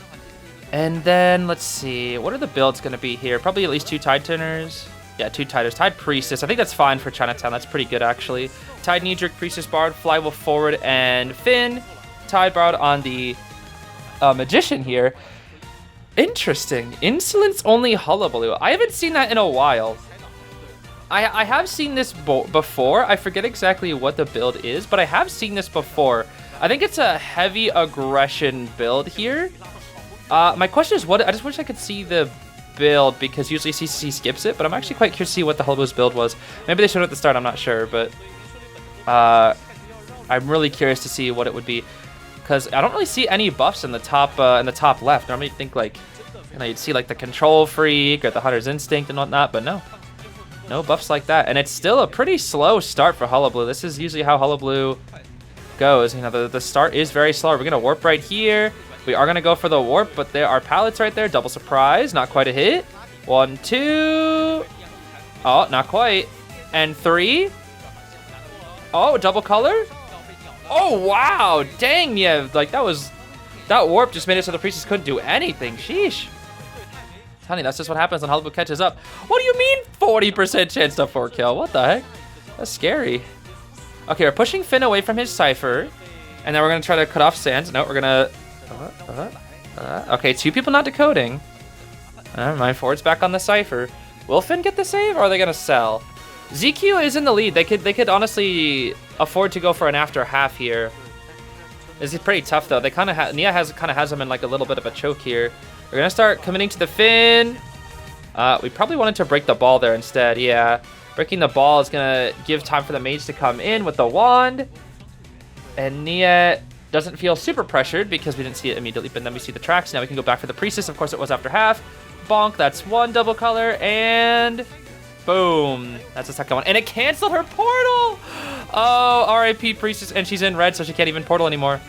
And then, let's see, what are the builds going to be here? Probably at least 2 Tide Turners. Yeah, 2 Tiders. Tide Priestess. I think that's fine for Chinatown. That's pretty good, actually. Tide Knee-Jerk, Priestess Bard, Flywheel Forward, and Finn. Tide Bard on the Magician here. Interesting. Insolence only Hullabaloo. I haven't seen that in a while. I have seen this before. I forget exactly what the build is, but I have seen this before. I think it's a heavy aggression build here. My question is, I just wish I could see the build, because usually CCC skips it, but I'm actually quite curious to see what the Hullabaloo's build was. Maybe they showed it at the start, I'm not sure, but I'm really curious to see what it would be, because I don't really see any buffs in the top left. Normally you'd think, like, you know, you'd see like the Control Freak or the Hunter's Instinct and whatnot, but no. No buffs like that, and it's still a pretty slow start for Hullabaloo. This is usually how Hullabaloo goes. You know, the start is very slow. We're gonna warp right here. We are gonna go for the warp, but there are pallets right there. Double surprise, not quite a hit. 1, 2. Oh, not quite. And 3. Oh, double color. Oh wow, dang, yeah, like that warp just made it so the Priestess couldn't do anything. Sheesh. Honey, that's just what happens when Hullabaloo catches up. What do you mean 40% chance to 4 kill? What the heck? That's scary. Okay, we're pushing Finn away from his Cypher. And then we're going to try to cut off Sands. No, we're going to... Okay, 2 people not decoding. Never mind, forward's back on the Cypher. Will Finn get the save, or are they going to sell? ZQ is in the lead. They could honestly afford to go for an after half here. This is pretty tough, though. They kind of Naiad kind of has them in like a little bit of a choke here. We're going to start committing to the Finn. We probably wanted to break the ball there instead. Yeah. Breaking the ball is going to give time for the Mage to come in with the wand. And Naiad doesn't feel super pressured because we didn't see it immediately, but then we see the tracks. Now we can go back for the Priestess. Of course, it was after half. Bonk. That's 1 double color. And boom. That's the second one. And it canceled her portal. Oh, RIP Priestess. And she's in red, so she can't even portal anymore.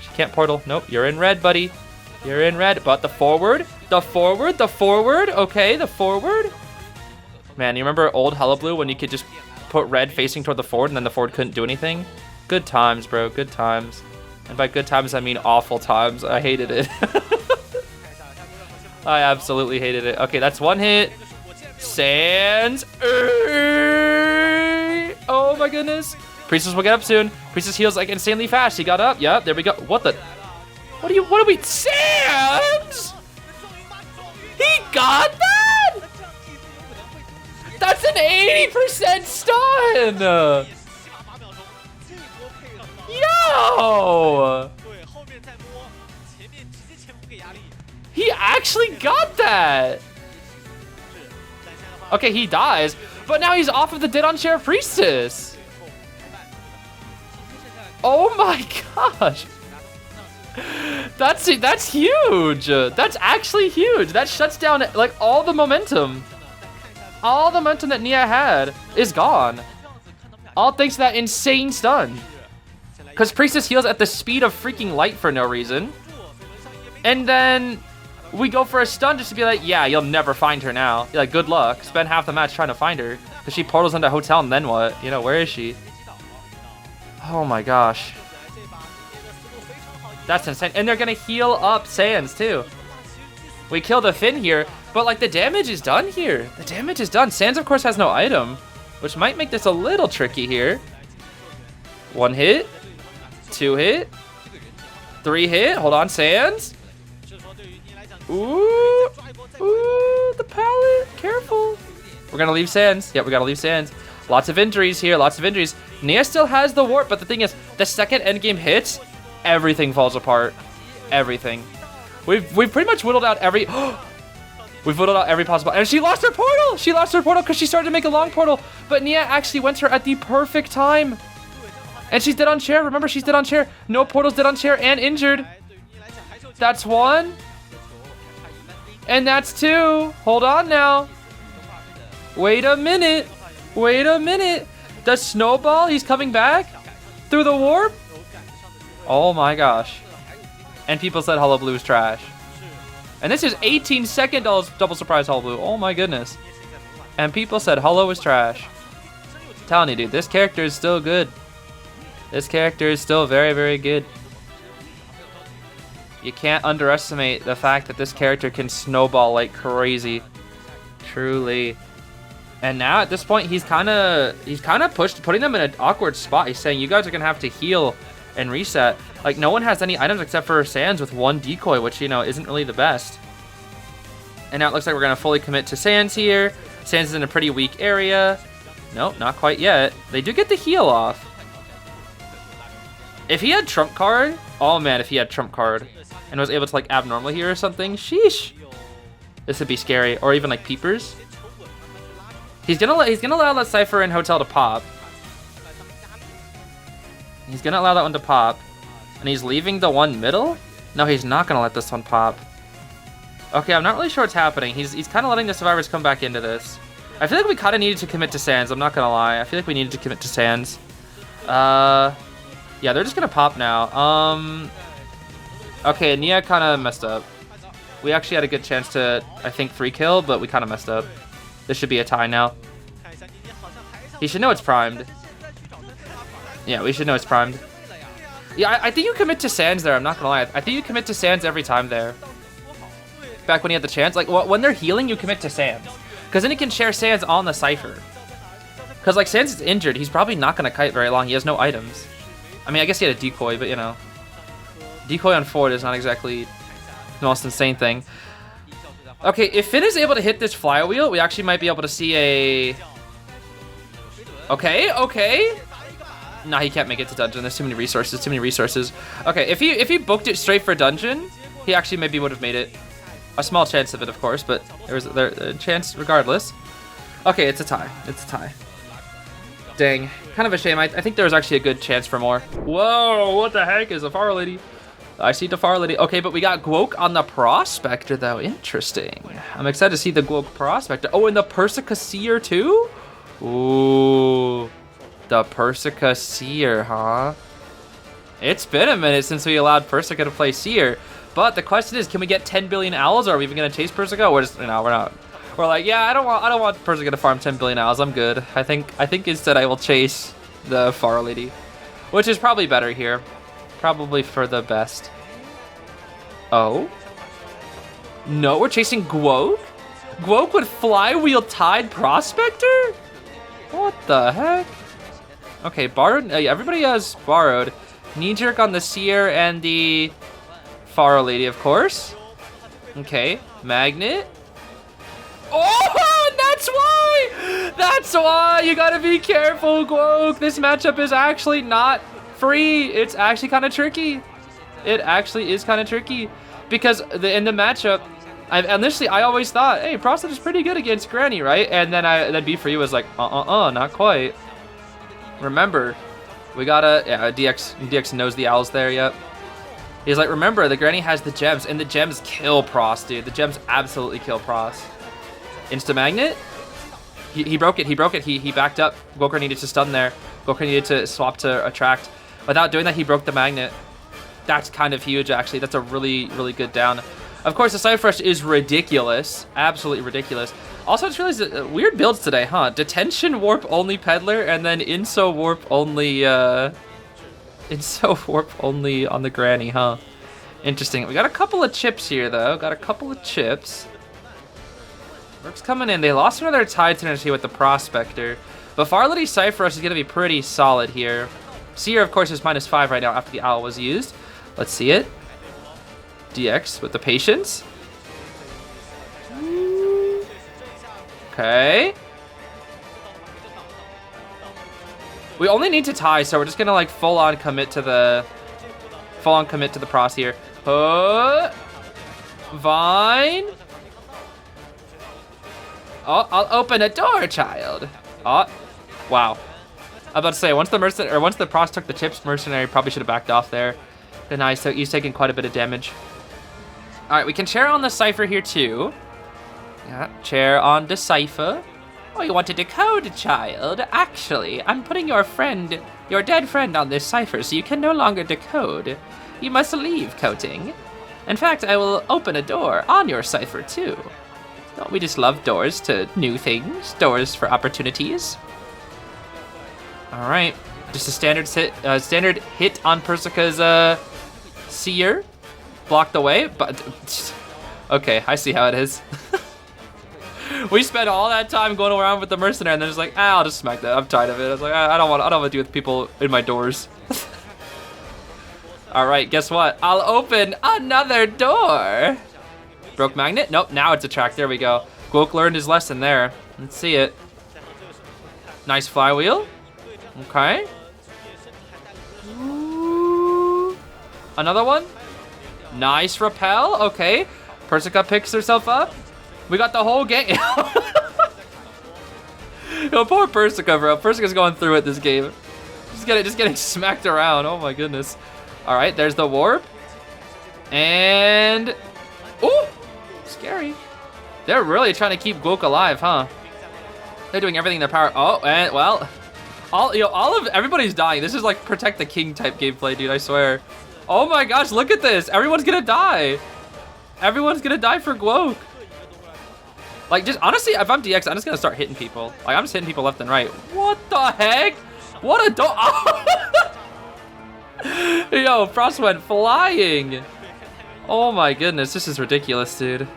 She can't portal. Nope. You're in red, buddy. You're in red, but the forward. Okay, the forward. Man, you remember old Hullabaloo when you could just put red facing toward the forward and then the forward couldn't do anything? Good times, bro, good times. And by good times, I mean awful times. I hated it. I absolutely hated it. Okay, that's 1 hit. Sands. Oh my goodness. Priestess will get up soon. Priestess heals like insanely fast. She got up. Yep, there we go. What the? What are we? Sands? He got that? That's an 80% stun. Yo! He actually got that. Okay, he dies, but now he's off of the dead on Sheriff Priestess. Oh my gosh. That's huge. That's actually huge. That shuts down like all the momentum. All the momentum that Naiad had is gone. All thanks to that insane stun. Because Priestess heals at the speed of freaking light for no reason. And then we go for a stun just to be like, yeah, you'll never find her now. You're like, good luck. Spend half the match trying to find her. Because she portals into a hotel and then what? You know, where is she? Oh my gosh. That's insane. And they're going to heal up Sands too. We kill the Finn here, but like the damage is done here. The damage is done. Sands, of course, has no item, which might make this a little tricky here. 1 hit. 2 hit. 3 hit. Hold on, Sands. Ooh. Ooh, the pallet. Careful. We're going to leave Sands. Yep, we got to leave Sands. Lots of injuries here. Lots of injuries. Nia still has the warp, but the thing is, the second endgame hits, everything falls apart. Everything. We've pretty much whittled out every... We've whittled out every possible... And she lost her portal! She lost her portal because she started to make a long portal. But Nia actually went to her at the perfect time. And she's dead on chair. Remember, she's dead on chair. No portals, dead on chair, and injured. That's 1. And that's 2. Hold on now. Wait a minute. Wait a minute. Does Snowball, he's coming back? Through the warp? Oh my gosh. And people said Hullabaloo is trash. And this is 18-second double surprise Hullabaloo. Oh my goodness. And people said Hullo was trash. I'm telling you, dude, this character is still good. This character is still very, very good. You can't underestimate the fact that this character can snowball like crazy. Truly. And now at this point, he's kind of putting them in an awkward spot. He's saying, you guys are going to have to heal and reset. Like, no one has any items except for Sans with 1 decoy, which, you know, isn't really the best. And now it looks like we're going to fully commit to Sans here. Sans is in a pretty weak area. Nope, not quite yet. They do get the heal off. If he had Trump card, oh man, if he had Trump card and was able to like abnormal here or something, sheesh. This would be scary. Or even like Peepers. He's gonna allow that Cypher and Hotel to pop. He's gonna allow that one to pop. And he's leaving the one middle? No, he's not gonna let this one pop. Okay, I'm not really sure what's happening. He's kind of letting the survivors come back into this. I feel like we kind of needed to commit to Sans. I'm not gonna lie. I feel like we needed to commit to Sans. Yeah, they're just gonna pop now. Okay, Nia kind of messed up. We actually had a good chance to, I think, free kill, but we kind of messed up. This should be a tie now. He should know it's primed. Yeah, we should know it's primed. Yeah, I think you commit to Sans there, I'm not gonna lie. I think you commit to Sans every time there. Back when you had the chance. Like, when they're healing, you commit to Sans. Because then he can share Sans on the Cypher. Because, like, Sans is injured. He's probably not gonna kite very long. He has no items. I mean, I guess he had a decoy, but, you know. Decoy on forward is not exactly the most insane thing. Okay, if Finn is able to hit this flywheel, we actually might be able to see a... Okay. Nah, he can't make it to dungeon. There's too many resources. Okay, if he booked it straight for dungeon, he actually maybe would have made it. A small chance of it, of course, but there was a chance regardless. Okay, it's a tie. Dang, kind of a shame. I think there was actually a good chance for more. Whoa, what the heck is a Far Lady? I see the Far Lady. Okay, but we got Gwok on the Prospector, though. Interesting. I'm excited to see the Gwok Prospector. Oh, and the Persica Seer, too? Ooh, the Persica Seer, huh? It's been a minute since we allowed Persica to play Seer. But the question is, can we get 10 billion owls? Or are we even going to chase Persica? We're just, no, we're not. We're like, yeah, I don't want Persica to farm 10 billion owls. I'm good. I think instead I will chase the Far Lady, which is probably better here. Probably for the best. Oh? No, we're chasing Gwok? Gwok with Flywheel Tide Prospector? What the heck? Okay, borrowed. Everybody has borrowed. Knee Jerk on the Seer and the Far Lady, of course. Okay, Magnet. Oh, that's why! That's why! You gotta be careful, Gwok. This matchup is actually not free. It's actually kind of tricky. It actually is kind of tricky. Because in the matchup, I always thought, hey, Prostate is pretty good against Granny, right? And then B for you was like, not quite. Remember, we gotta, yeah, DX knows the owls there, yep. He's like, remember, the Granny has the gems, and the gems kill Pros, dude. The gems absolutely kill Pros. Insta-magnet? He broke it, he backed up. Gokar needed to stun there. Gokar needed to swap to attract. Without doing that, he broke the magnet. That's kind of huge, actually. That's a really, really good down. Of course, the Cypher Rush is ridiculous. Absolutely ridiculous. Also, I just realized weird builds today, huh? Detention Warp only Peddler, and then Inso Warp only, Inso Warp only on the Granny, huh? Interesting. We got a couple of chips here, though. Got a couple of chips. Rook's coming in. They lost one of their tide synergy with the Prospector. But Far Lady Cypher Rush is going to be pretty solid here. Seer, of course, is -5 right now after the owl was used. Let's see it. DX with the patience. Okay. We only need to tie, so we're just gonna like full on commit to the pros here. Vine. Oh, I'll open a door, child. Oh, wow. I'm about to say, once the pros took the chips, mercenary probably should have backed off there. But nice, so he's taking quite a bit of damage. All right, we can chair on the Cypher here too. Yeah, chair on the Cypher. Oh, you want to decode, child? Actually, I'm putting your dead friend on this Cypher, so you can no longer decode. You must leave, coating. In fact, I will open a door on your Cypher too. Don't we just love doors to new things? Doors for opportunities. All right, just a standard hit on Persica's Seer. Blocked away, but okay, I see how it is. We spent all that time going around with the mercenary, and then just like, I'll just smack that. I'm tired of it. I was like, I don't want to deal with people in my doors. All right, guess what? I'll open another door. Broke magnet? Nope, now it's a track. There we go. Gwok learned his lesson there. Let's see it. Nice flywheel. Okay. Ooh. Another one. Nice repel. Okay. Persica picks herself up. We got the whole game. Yo, poor Persica, bro. Persica's going through it this game. Just getting smacked around. Oh my goodness. All right, there's the warp. And ooh, scary. They're really trying to keep Gwok alive, huh? They're doing everything in their power. Oh, and well, everybody's dying. This is like protect the king type gameplay, dude. I swear. Oh my gosh, look at this. Everyone's gonna die. Everyone's gonna die for Gwok. Like, just honestly, if I'm DX, I'm just gonna start hitting people. Like, I'm just hitting people left and right. What the heck? What a Yo, Frost went flying. Oh my goodness, this is ridiculous, dude.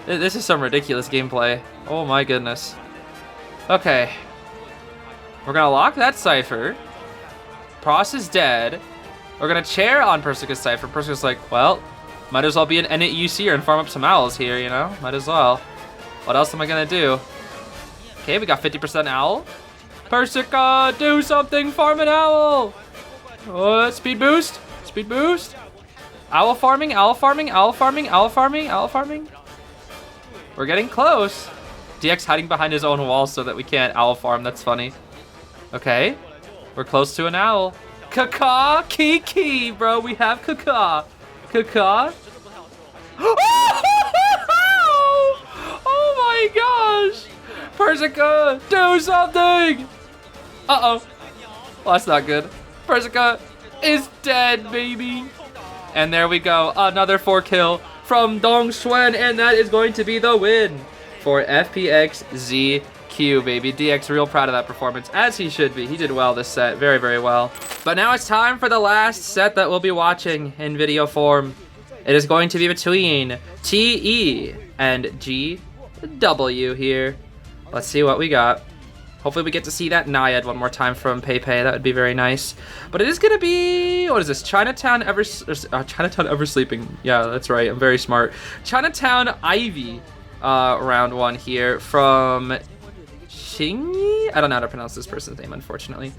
This is some ridiculous gameplay. Oh my goodness. Okay. We're gonna lock that Cypher. Pross is dead. We're gonna chair on Persica's Cypher. Persica's like, well, might as well be an NAUC here and farm up some owls here, you know? Might as well. What else am I gonna do? Okay, we got 50% owl. Persica, do something, farm an owl. Speed boost, speed boost. Owl farming, owl farming, owl farming, owl farming, owl farming. We're getting close. DX hiding behind his own wall so that we can't owl farm. That's funny. Okay, we're close to an owl. Kaka, Kiki, bro. We have Kaka. Kaka. Oh my gosh. Persica, do something. Uh-oh. Well, that's not good. Persica is dead, baby. And there we go. Another 4-kill from Dong Xuan, and that is going to be the win for FPX.ZQ, baby. DX real proud of that performance, as he should be. He did well this set, very, very well. But now it's time for the last set that we'll be watching in video form. It is going to be between TE and GW here. Let's see what we got. Hopefully we get to see that Naiad one more time from Pepe. That would be very nice. But it is going to be, what is this? Chinatown Ever Sleeping. Yeah, that's right. I'm very smart. Chinatown Ivy round one here from Chingy? I don't know how to pronounce this person's name, unfortunately.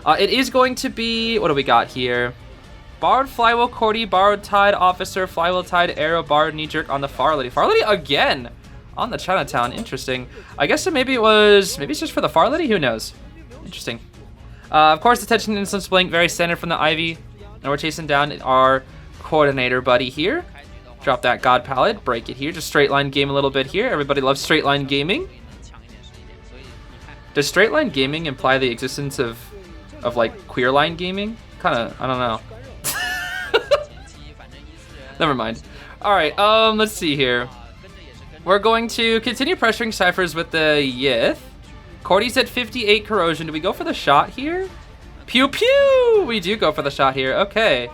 It is going to be, what do we got here? Borrowed Flywheel Cordy, Borrowed Tide Officer, Flywheel Tide Arrow, Borrowed Knee Jerk on the Farlady. Farlady again! On the Chinatown, interesting. I guess maybe it's just for the Farlady, who knows? Interesting. Of course, the Tension Instance Blink, very standard from the Ivy. And we're chasing down our coordinator buddy here. Drop that God Palette, break it here. Just straight line game a little bit here. Everybody loves straight line gaming. Does straight line gaming imply the existence of like queer line gaming? Kinda, I don't know. Never mind. All right, let's see here. We're going to continue pressuring Cyphers with the Yith. Cordy's at 58 corrosion. Do we go for the shot here? Pew pew! We do go for the shot here. Okay.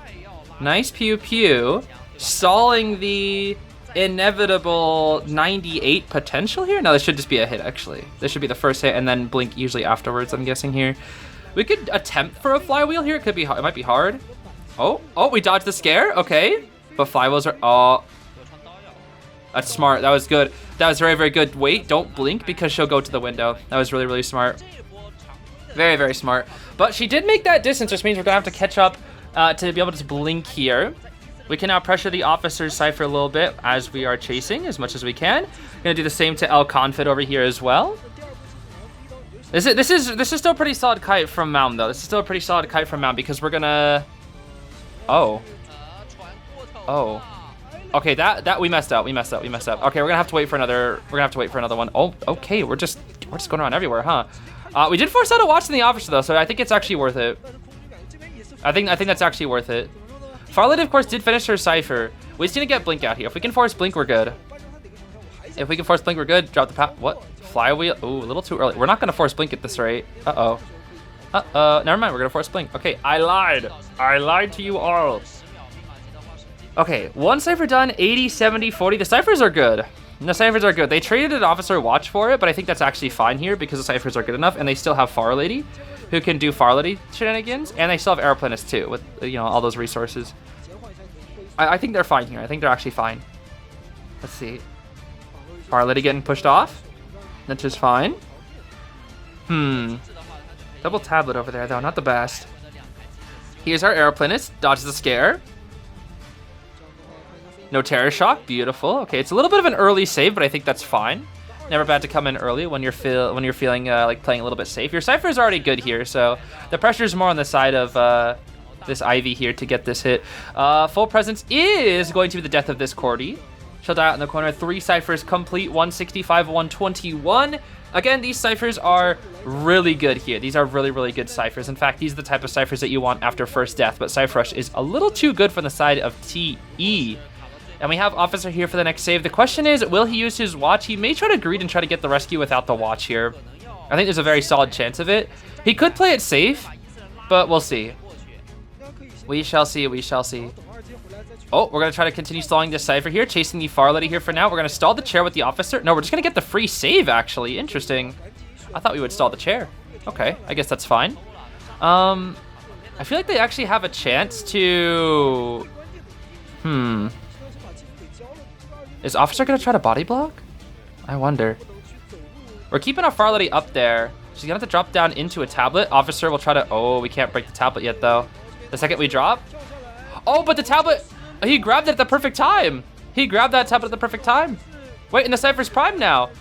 Nice pew pew. Stalling the inevitable 98 potential here? No, this should just be a hit, actually. This should be the first hit and then blink usually afterwards, I'm guessing here. We could attempt for a flywheel here. It might be hard. Oh, we dodged the scare. Okay. But flywheels are... Oh. That's smart. That was good. That was very, very good. Wait, don't blink because she'll go to the window. That was really, really smart. Very, very smart. But she did make that distance, which means we're going to have to catch up to be able to blink here. We can now pressure the officer's Cypher a little bit as we are chasing as much as we can. Going to do the same to El Confid over here as well. This is still a pretty solid kite from Mound, though. This is still a pretty solid kite from Mound because we're going to... Oh. Okay, that we messed up. Okay, we're going to have to wait for another... one. Oh, okay, we're just going around everywhere, huh? We did force out a watch in the officer, though, so I think it's actually worth it. I think that's actually worth it. Farlight, of course, did finish her Cypher. We just need to get Blink out here. If we can force Blink, we're good. Drop the what? Flywheel? Ooh, a little too early. We're not going to force Blink at this rate. Uh-oh. Never mind. We're going to force Blink. Okay, I lied. I lied to you all. Okay, one Cypher done. 80, 70, 40. The Cyphers are good. They traded an officer watch for it, but I think that's actually fine here because the Cyphers are good enough, and they still have Far Lady, who can do Far Lady shenanigans, and they still have Aeroplanist too, with all those resources. I think they're fine here. I think they're actually fine. Let's see. Far Lady getting pushed off. That's just fine. Double tablet over there, though. Not the best. Here's our Aeroplanist. Dodges the scare. No Terror Shock. Beautiful. Okay, it's a little bit of an early save, but I think that's fine. Never bad to come in early when you're feeling like playing a little bit safe. Your Cypher is already good here, so the pressure is more on the side of this Ivy here to get this hit. Full presence is going to be the death of this Cordy. She'll die out in the corner. 3 Cyphers complete. 165, 121. Again, these Cyphers are really good here. These are really, really good Cyphers. In fact, these are the type of Cyphers that you want after first death, but Cypher Rush is a little too good from the side of TE. And we have Officer here for the next save. The question is, will he use his watch? He may try to greed and try to get the rescue without the watch here. I think there's a very solid chance of it. He could play it safe, but we'll see. We shall see. Oh, we're going to try to continue stalling this Cypher here, chasing the Far Lady here for now. We're going to stall the chair with the officer. No, we're just going to get the free save, actually. Interesting. I thought we would stall the chair. Okay, I guess that's fine. I feel like they actually have a chance to... Is Officer going to try to body block? I wonder. We're keeping our Far Lady up there. She's going to have to drop down into a tablet. Officer will try to... Oh, we can't break the tablet yet, though. The second we drop... Oh, but the tablet... He grabbed it at the perfect time. He grabbed that tablet at the perfect time. Wait, and the Cypher's prime now.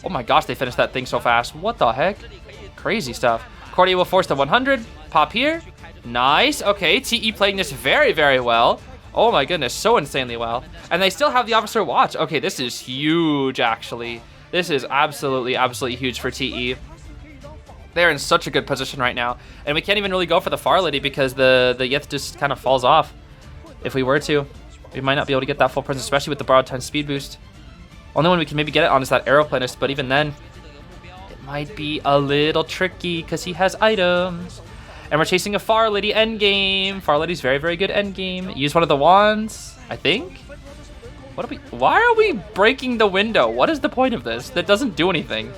Oh my gosh, they finished that thing so fast. What the heck? Crazy stuff. Cordy will force the 100. Pop here. Nice. Okay, TE playing this very, very well. Oh my goodness, so insanely well. And they still have the Officer watch. Okay, this is huge, actually. This is absolutely, absolutely huge for TE. They're in such a good position right now. And we can't even really go for the Far Lady because the Yeth just kind of falls off. If we were to, we might not be able to get that full presence, especially with the borrowed time speed boost. Only one we can maybe get it on is that Aeroplanist, but even then, it might be a little tricky because he has items. And we're chasing a Far Lady endgame. Far Lady's very, very good endgame. Use one of the wands, I think. Why are we breaking the window? What is the point of this? That doesn't do anything.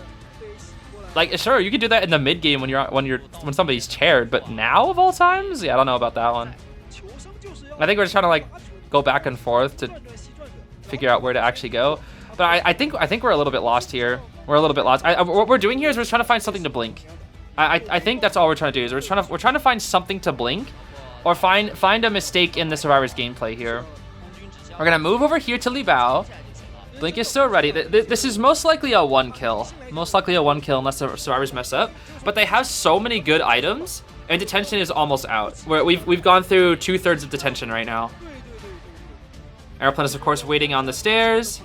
Like, sure, you can do that in the mid game when somebody's chaired, but now of all times, yeah, I don't know about that one. I think we're just trying to like go back and forth to figure out where to actually go. But I think we're a little bit lost here. We're a little bit lost. What we're doing here is we're trying to find something to blink. I think that's all we're trying to do is we're trying to find something to blink, or find a mistake in the Survivor's gameplay here. We're gonna move over here to Li Bao. Blink is still ready. This is most likely a 1 kill. Most likely a 1 kill unless the Survivors mess up. But they have so many good items. And detention is almost out. We've gone through 2/3 of detention right now. Aeroplanist, of course, waiting on the stairs.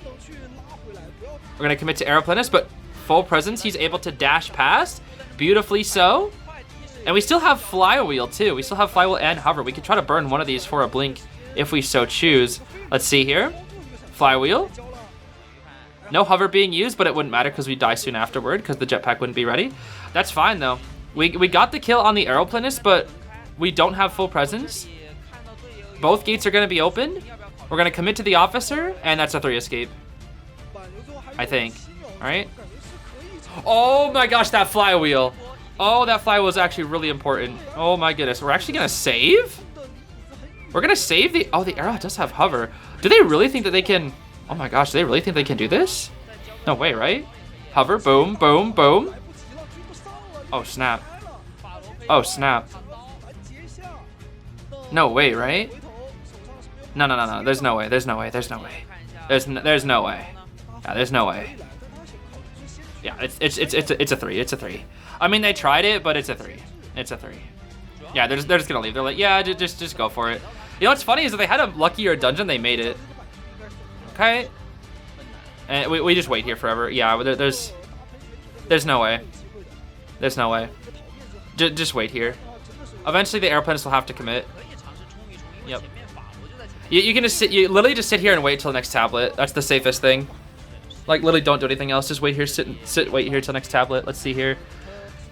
We're gonna commit to Aeroplanist, but full presence. He's able to dash past, beautifully so. And we still have Flywheel too. We still have Flywheel and Hover. We could try to burn one of these for a blink if we so choose. Let's see here. Flywheel. No Hover being used, but it wouldn't matter because we die soon afterward because the jetpack wouldn't be ready. That's fine though. We got the kill on the Aeroplanist, but we don't have full presence. Both gates are going to be open. We're going to commit to the Officer, and that's a 3 escape. I think. All right. Oh my gosh, that Flywheel. Oh, that Flywheel is actually really important. Oh my goodness. We're actually going to save? We're going to save the... Oh, the Aero does have Hover. Do they really think that they can... Oh my gosh, do they really think they can do this? No way, right? Hover, boom, boom, boom. Oh, snap. Oh, snap. No way, right? No, no, no, no. There's no way. There's no way. There's no way. There's no way. Yeah, there's no way. Yeah, it's a 3. It's a 3. I mean, they tried it, but it's a 3. It's a 3. Yeah, they're just gonna leave. They're like, yeah, just go for it. You know what's funny is if they had a luckier dungeon, they made it. Okay. And we just wait here forever. Yeah, there's no way. There's no way. Just wait here. Eventually, the airplanes will have to commit. Yep. You can just sit. You literally just sit here and wait till the next tablet. That's the safest thing. Like literally, don't do anything else. Just wait here. Wait here till next tablet. Let's see here.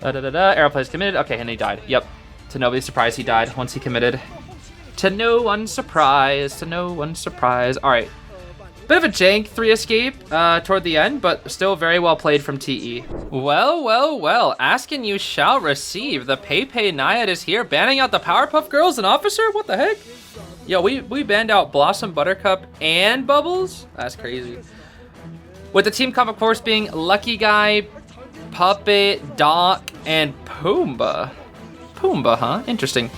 Airplanes committed. Okay, and he died. Yep. To nobody's surprise, he died once he committed. To no one's surprise. To no one's surprise. All right. Bit of a jank 3 escape toward the end, but still very well played from TE. Well, well, well. Ask and you shall receive. The Pepe Naiad is here, banning out the Powerpuff Girls and Officer? What the heck? Yo, we banned out Blossom, Buttercup, and Bubbles? That's crazy. With the team comp, of course, being Lucky Guy, Puppet, Doc, and Pumbaa. Pumbaa, huh? Interesting.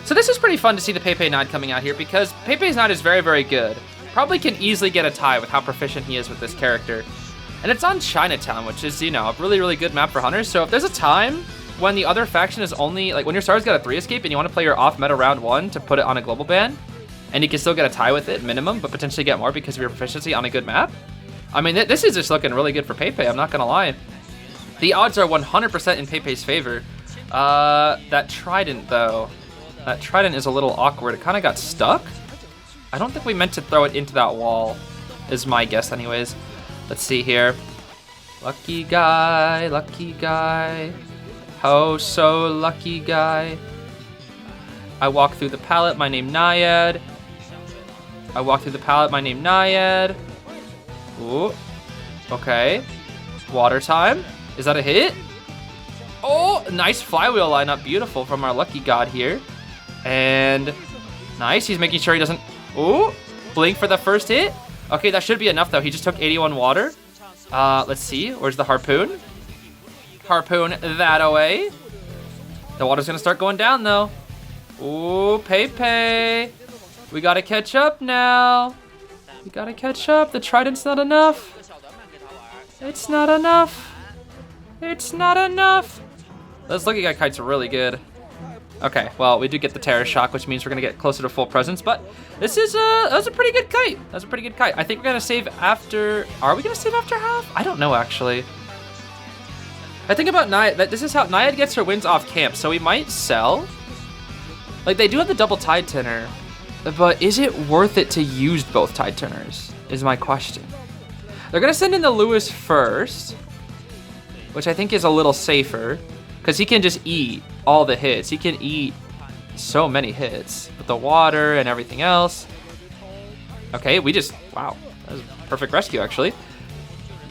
So this is pretty fun to see the Pepe Naiad coming out here because Pepe's Naiad is very, very good. Probably can easily get a tie with how proficient he is with this character. And it's on Chinatown, which is, you know, a really, really good map for hunters. So if there's a time when the other faction is only, like when your star's got a 3 escape and you want to play your off meta round 1 to put it on a global ban, and you can still get a tie with it minimum, but potentially get more because of your proficiency on a good map. I mean, this is just looking really good for Pepe, I'm not gonna lie. The odds are 100% in Pepe's favor. That Trident though, that Trident is a little awkward. It kind of got stuck. I don't think we meant to throw it into that wall, is my guess anyways. Let's see here. Lucky guy, lucky guy. Oh, so lucky guy. I walk through the pallet, my name Naiad. I walk through the pallet, my name Naiad. Ooh, okay. Water time, is that a hit? Oh, nice flywheel lineup, beautiful from our lucky god here. And nice, he's making sure he doesn't, ooh, blink for the first hit. Okay, that should be enough though, he just took 81 water. Let's see, where's the harpoon? Harpoon that away. The water's gonna start going down though. Ooh, Pepe. We gotta catch up now. We gotta catch up. The Trident's not enough. It's not enough. It's not enough. This Lucky Guy kite's really good. Okay, well, we do get the Terror Shock, which means we're gonna get closer to full presence, but this is that was a pretty good kite. That's a pretty good kite. I think we're gonna save after, are we gonna save after half? I don't know, actually. I think about Naiad, that this is how Naiad gets her wins off camp, so we might sell. Like, they do have the double Tide Turner, but is it worth it to use both Tide Turners, is my question. They're gonna send in the Lewis first, which I think is a little safer, because he can just eat all the hits. He can eat so many hits with the water and everything else. Okay, we just, wow, that was a perfect rescue, actually.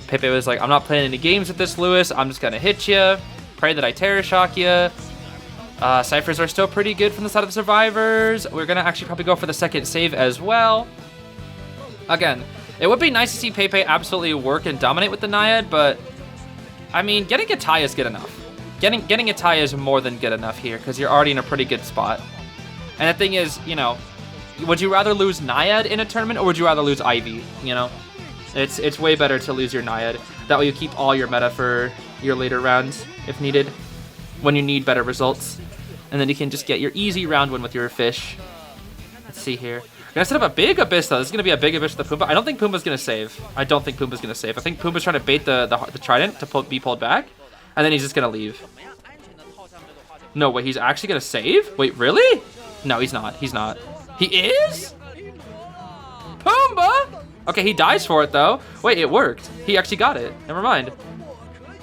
Pepe was like, I'm not playing any games with this, Lewis. I'm just gonna hit you. Pray that I Terror Shock you. Ciphers are still pretty good from the side of the survivors. We're gonna actually probably go for the second save as well. Again, it would be nice to see Pepe absolutely work and dominate with the Naiad, but I mean, getting a tie is good enough. Getting a tie is more than good enough here because you're already in a pretty good spot. And the thing is, you know, would you rather lose Naiad in a tournament or would you rather lose Ivy? You know, it's way better to lose your Naiad. That way you keep all your meta for your later rounds if needed, when you need better results. And then you can just get your easy round win with your fish. Let's see here. We're gonna set up a big Abyss though. This is gonna be a big Abyss with the Pumbaa. I don't think Pumbaa's gonna save. I don't think Pumbaa's gonna save. I think Pumbaa's trying to bait the Trident to be pulled back. And then he's just gonna leave. No, wait, he's actually gonna save? Wait, really? No, he's not. He's not. He is? Pumbaa! Okay, he dies for it though. Wait, it worked. He actually got it. Never mind.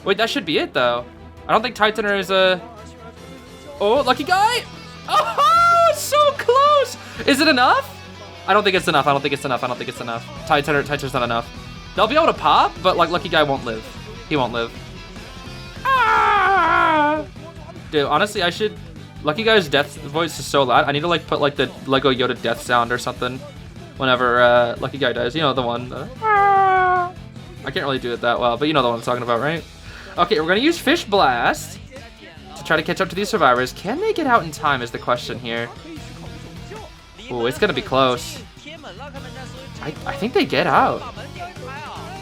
Wait, that should be it though. I don't think Titaner is a... Oh, lucky guy! Oh, so close! Is it enough? I don't think it's enough. I don't think it's enough. I don't think it's enough. Titaner's not enough. They'll be able to pop, but like lucky guy won't live. He won't live. Ah! Dude, honestly, I should... Lucky Guy's death voice is so loud. I need to like put like the Lego Yoda death sound or something whenever Lucky Guy dies. You know the one. I can't really do it that well, but you know the one I'm talking about, right? Okay, we're gonna use Fish Blast to to try to catch up to these survivors. Can they get out in time is the question here. Ooh, it's gonna be close. I think they get out.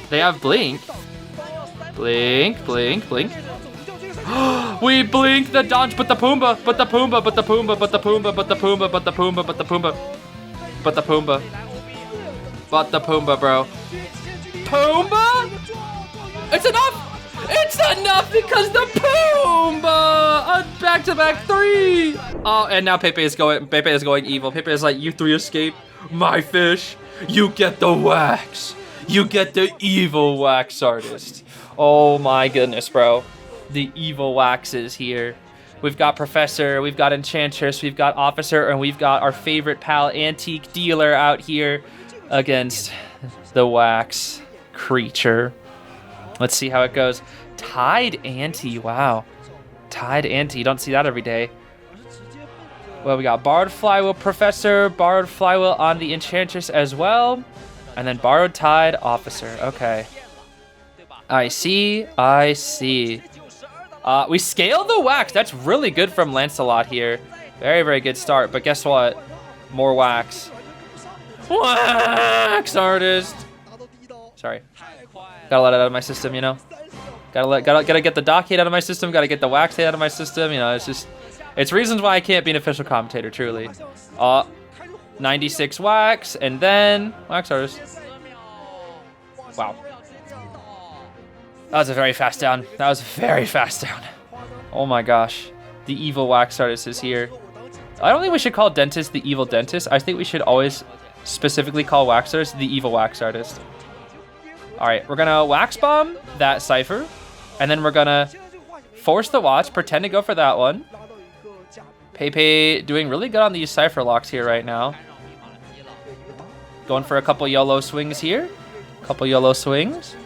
They have blink. Blink, blink, blink. We blink the dodge, but the Pumbaa, but the Pumbaa, but the Pumbaa, but the Pumbaa, but the Pumbaa, but the Pumbaa, but the Pumbaa, but the Pumbaa, but the Pumbaa, bro. Pumbaa? It's enough! It's enough because the Pumbaa on back-to-back 3. Oh, and now Pepe is going evil. Pepe is like, you 3 escape my fish. You get the wax. You get the evil wax artist. Oh my goodness, bro. The evil wax is here. We've got Professor, we've got Enchantress, we've got Officer, and we've got our favorite pal, Antique Dealer, out here against the wax creature. Let's see how it goes. Tide Ante, wow. Tide Ante, you don't see that every day. Well, we got Borrowed Flywheel Professor, Borrowed Flywheel on the Enchantress as well, and then Borrowed Tide Officer, okay. I see, I see. We scaled the wax, that's really good from Lancelot here. Very, very good start, but guess what? More wax. Wax artist! Sorry. Gotta let it out of my system, you know? Gotta get the dock hate out of my system, gotta get the wax hate out of my system, you know, it's just, it's reasons why I can't be an official commentator, truly. 96 wax, and then wax artist. Wow. That was a very fast down. That was a very fast down. Oh my gosh. The evil wax artist is here. I don't think we should call dentist the evil dentist. I think we should always specifically call wax artist the evil wax artist. All right, we're gonna wax bomb that Cypher, and then we're gonna force the watch, pretend to go for that one. Pepe doing really good on these Cypher locks here right now. Going for a couple YOLO swings here. Couple YOLO swings.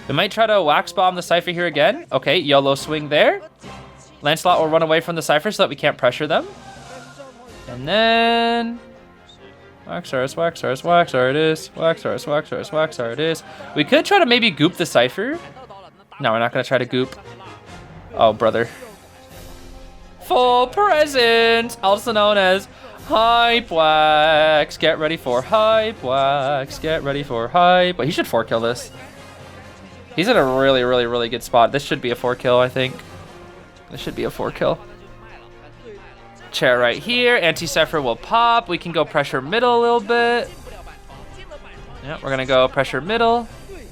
We might try to wax bomb the Cypher here again. Okay, YOLO swing there. Lancelot will run away from the Cypher so that we can't pressure them. And then wax artist, wax artist, wax artist, wax artist, wax artist, wax artist. We could try to maybe goop the Cypher. No, we're not gonna try to goop. Oh, brother. Full present, also known as Hype Wax. Get ready for Hype Wax. Get ready for Hype. But he should 4-kill this. He's in a really, really, really good spot. This should be a 4-kill, I think. This should be a 4-kill. Chair right here. Anti-Cypher will pop. We can go pressure middle a little bit. Yeah, we're going to go pressure middle.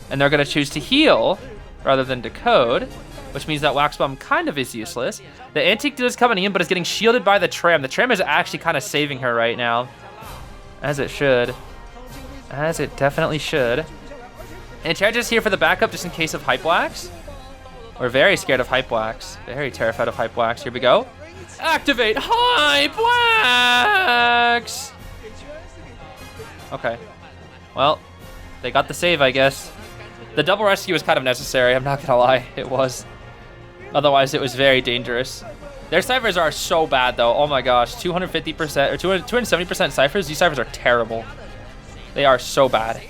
And they're going to choose to heal rather than decode, which means that Wax Bomb kind of is useless. The Antique Dealer is coming in, but it's getting shielded by the Tram. The Tram is actually kind of saving her right now. As it should. As it definitely should. And Charger's here for the backup just in case of Hype Wax. We're very scared of Hype Wax. Very terrified of Hype Wax. Here we go. Activate Hype Wax! Okay. Well, they got the save, I guess. The double rescue was kind of necessary, I'm not gonna lie. It was. Otherwise, it was very dangerous. Their ciphers are so bad, though. Oh my gosh. 250% or 270% ciphers. These ciphers are terrible. They are so bad.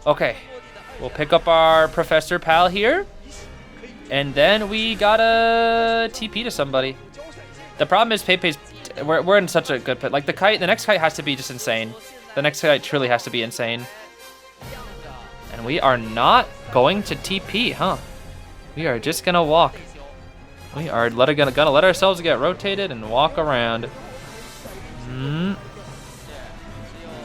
Okay. We'll pick up our Professor pal here. And then we gotta TP to somebody. The problem is Pepe's... We're in such a good pit. Like, the next kite has to be just insane. The next kite truly has to be insane. And we are not going to TP, huh? We are just gonna walk. We are gonna let ourselves get rotated and walk around.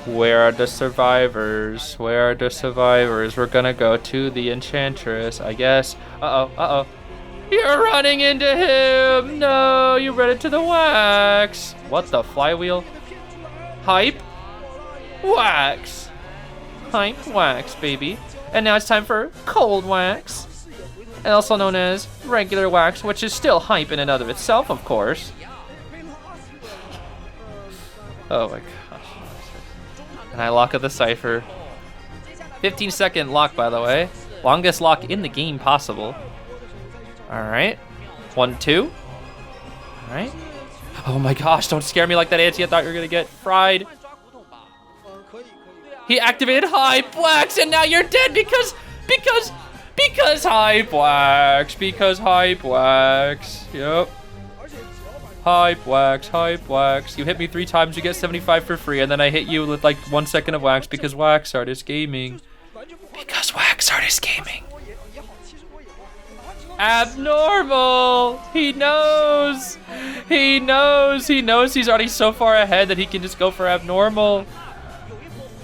Where are the survivors? Where are the survivors? We're gonna go to the Enchantress, I guess. Uh-oh, uh-oh. You're running into him! No, you ran into the wax! What the flywheel? Hype? Wax! Hype wax, baby. And now it's time for cold wax. And also known as regular wax, which is still hype in and of itself, of course. Oh my gosh. And I lock up the Cypher. 15-second lock, by the way. Longest lock in the game possible. Alright. 1, 2. Alright. Oh my gosh, don't scare me like that, Anti. I thought you were gonna get fried. He activated Hype Wax, and now you're dead because Because hype wax. Because hype wax. Yep. Hype wax, hype wax. You hit me 3 times, you get 75 for free, and then I hit you with like 1 second of wax because Wax Artist Gaming. Because Wax Artist Gaming. Abnormal! He knows! He knows! He knows he's already so far ahead that he can just go for abnormal.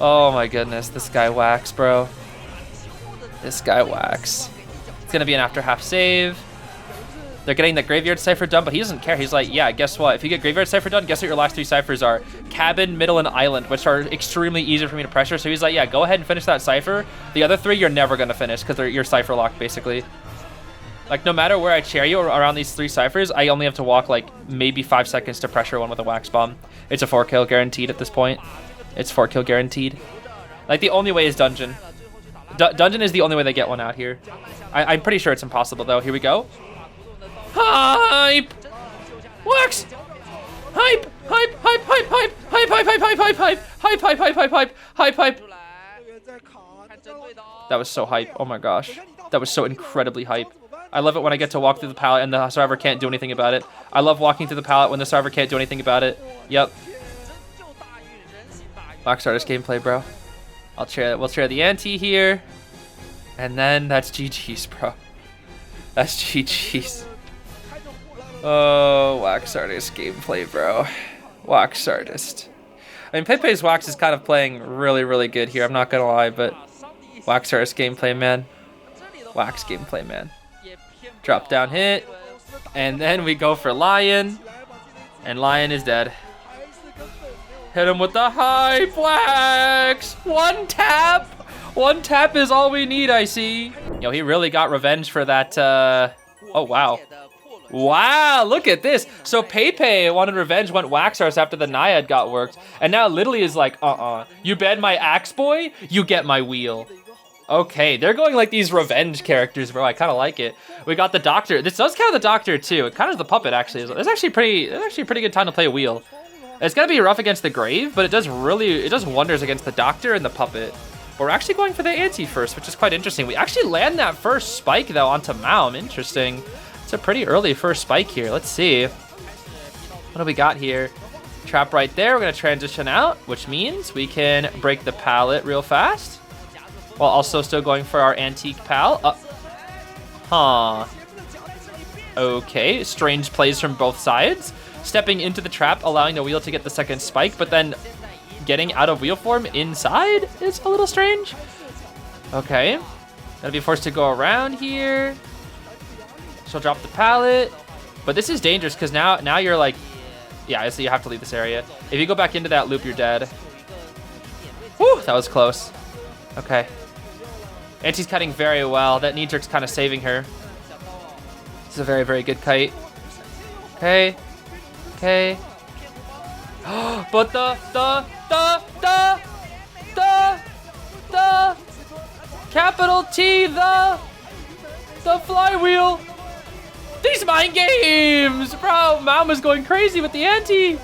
Oh my goodness, this guy Wax, bro. This guy Wax. It's gonna be an after half save. They're getting the Graveyard Cipher done, but he doesn't care. He's like, yeah, guess what? If you get Graveyard Cipher done, guess what your last 3 ciphers are? Cabin, Middle, and Island, which are extremely easy for me to pressure. So he's like, yeah, go ahead and finish that cipher. The other 3, you're never gonna finish because you're cipher locked, basically. Like, no matter where I chair you around these 3 ciphers, I only have to walk, like, maybe 5 seconds to pressure one with a Wax Bomb. It's a 4 kill guaranteed at this point. It's 4 kill guaranteed. Like, the only way is Dungeon. Dungeon is the only way they get one out here. I'm pretty sure it's impossible, though. Here we go. Hype! Wax! Hype! Hype! Hype! Hype! Hype! Hype! Hype! Hype! Hype! Hype! Hype! Hype! Hype! Hype! Hype! Hype! Hype! That was so hype. Oh my gosh. That was so incredibly hype. I love it when I get to walk through the palette and the server can't do anything about it. I love walking through the palette when the server can't do anything about it. Yep. Wax Artist gameplay, bro. We'll share the ante here. And then that's GG's, bro. That's GG's. Oh, Wax Artist gameplay, bro. Wax Artist. I mean, Pepe's Wax is kind of playing really, really good here. I'm not gonna lie, but Wax Artist gameplay, man. Wax gameplay, man. Drop down hit. And then we go for Lion. And Lion is dead. Hit him with the hype Wax. 1 tap. 1 tap is all we need, I see. Yo, he really got revenge for that. Oh, wow. Wow, look at this. So Pepe wanted revenge, went Wax Artist after the Naiad got worked. And now Literally is like, you banned my Axe Boy, you get my wheel. Okay, they're going like these revenge characters, bro. I kind of like it. We got the Doctor. This does count the Doctor too. It kind of the Puppet actually. It's actually a pretty good time to play a wheel. It's gonna be rough against the Grave, but it does wonders against the Doctor and the Puppet. But we're actually going for the ante first, which is quite interesting. We actually land that first spike though onto Maum. Interesting. It's a pretty early first spike here. Let's see. What do we got here? Trap right there. We're gonna transition out, which means we can break the pallet real fast. While also still going for our antique pal. Okay, strange plays from both sides. Stepping into the trap, allowing the wheel to get the second spike, but then getting out of wheel form inside is a little strange. Okay, gonna be forced to go around here. She'll drop the pallet, but this is dangerous because now you're like, yeah, so you have to leave this area. If you go back into that loop, you're dead. Whew, that was close. Okay. Auntie's cutting very well. That knee jerk's kind of saving her. This is a very, very good kite. Okay. Okay. But the capital T, the flywheel. These mind games, bro. Maum is going crazy with the ante.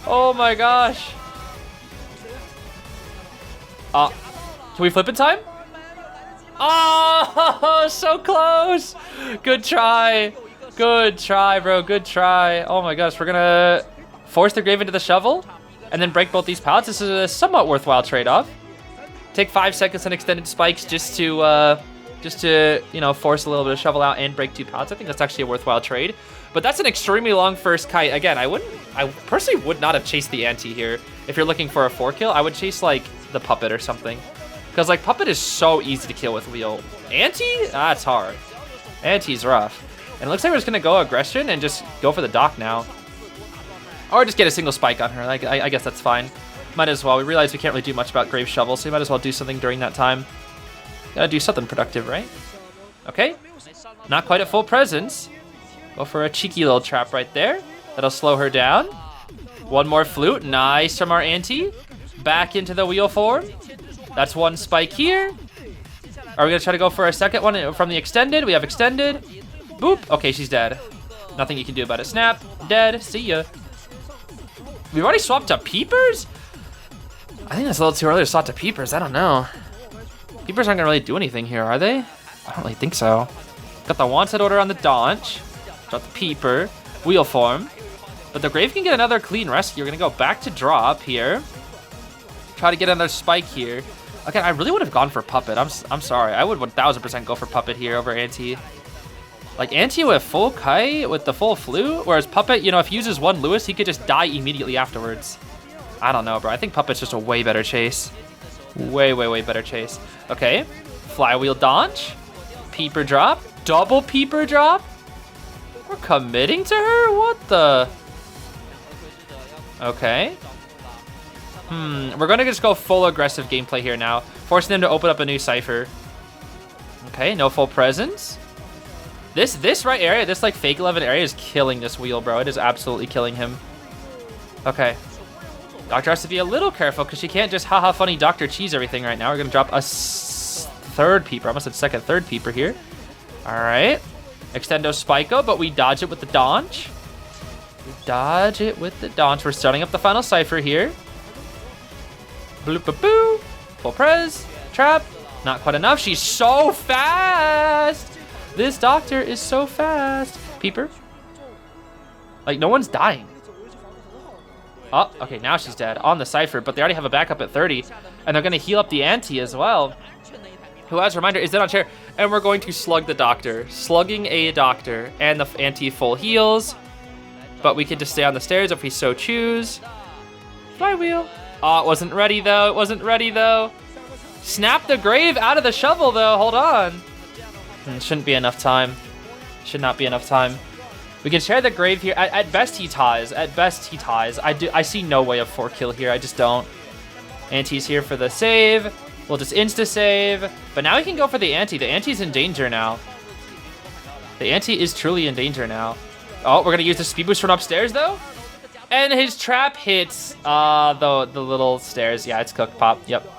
Oh my gosh. Can we flip in time? Oh, so close. Good try. Good try, bro. Good try. Oh my gosh, we're gonna force the Grave into the shovel and then break both these pallets. This is a somewhat worthwhile trade-off. Take 5 seconds and extended spikes just to you know, force a little bit of shovel out and break 2 pallets. I think that's actually a worthwhile trade. But that's an extremely long first kite. Again, I personally would not have chased the ante here. If you're looking for a 4 kill, I would chase like the Puppet or something. Because like Puppet is so easy to kill with wheel. Ante? That's hard. Ante's rough. And it looks like we're just gonna go aggression and just go for the dock now. Or just get a single spike on her. Like, I guess that's fine. Might as well. We realize we can't really do much about Grave Shovel, so we might as well do something during that time. Gotta do something productive, right? Okay. Not quite at full presence. Go for a cheeky little trap right there. That'll slow her down. 1 more flute. Nice from our ante. Back into the wheel form. That's 1 spike here. Are we gonna try to go for a second one from the extended? We have extended. Boop. Okay, she's dead. Nothing you can do about it. Snap. Dead. See ya. We've already swapped to Peepers? I think that's a little too early to swap to Peepers. I don't know. Peepers aren't gonna really do anything here, are they? I don't really think so. Got the wanted order on the Donch. Got the Peeper. Wheel form. But the Grave can get another clean rescue. We're going to go back to drop here. Try to get another spike here. Again, I really would have gone for Puppet. I'm sorry. I would 1000% go for Puppet here over Anti. Like, Anti with full Kite, with the full Flute, whereas Puppet, you know, if he uses one Lewis, he could just die immediately afterwards. I don't know, bro. I think Puppet's just a way better chase. Way, way, way better chase. Okay. Flywheel Donch. Peeper drop. Double Peeper drop. We're committing to her? What the... Okay. We're going to just go full aggressive gameplay here now, forcing them to open up a new Cypher. Okay, no full presence. This right area, this like fake 11 area is killing this wheel, bro. It is absolutely killing him. Okay. Doctor has to be a little careful because she can't just haha funny Doctor cheese everything right now. We're going to drop a third Peeper. I almost said second, third Peeper here. All right. Extendo Spiko, but we dodge it with the Donch. Dodge it with the Donch. We're starting up the final Cypher here. Bloop-a-boo. Full Prez. Trap. Not quite enough. She's so fast. This Doctor is so fast. Peeper. Like, no one's dying. Oh, okay, now she's dead on the Cypher, but they already have a backup at 30, and they're going to heal up the Anti as well, who, as a reminder, is dead on chair, and we're going to slug the Doctor. Slugging a Doctor, and the Anti full heals. But we can just stay on the stairs if we so choose. Flywheel. Oh, it wasn't ready, though. It wasn't ready, though. Snap the Grave out of the shovel, though. Hold on. Shouldn't be enough time. Should not be enough time. We can share the Grave here. At best, he ties. At best, he ties. I see no way of 4-kill here. I just don't. Anti's here for the save. We'll just insta-save. But now he can go for the Anti. The Anti's in danger now. The Anti is truly in danger now. Oh, we're going to use the speed boost from upstairs, though. And his trap hits the little stairs. Yeah, it's cooked, Pop. Yep.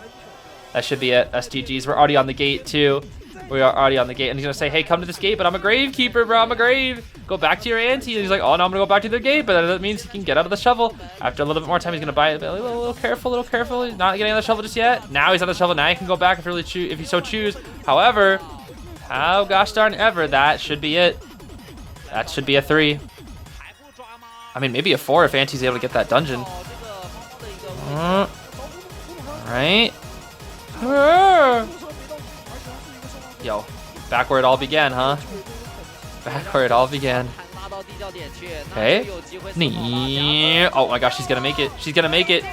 That should be it. SGGs. We're already on the gate, too. We are already on the gate. And he's going to say, hey, come to this gate, but I'm a Gravekeeper, bro. I'm a Grave. Go back to your Anti. And he's like, oh, no, I'm going to go back to the gate. But that means he can get out of the shovel. After a little bit more time, he's going to buy it. A little careful, He's not getting on the shovel just yet. Now he's on the shovel. Now he can go back if he so choose. However, how gosh darn ever, that should be it. That should be a 3. I mean, maybe a 4 if Anti's able to get that dungeon. All right. Yo, back where it all began, huh? Back where it all began. Okay. Oh my gosh, she's gonna make it. She's gonna make it.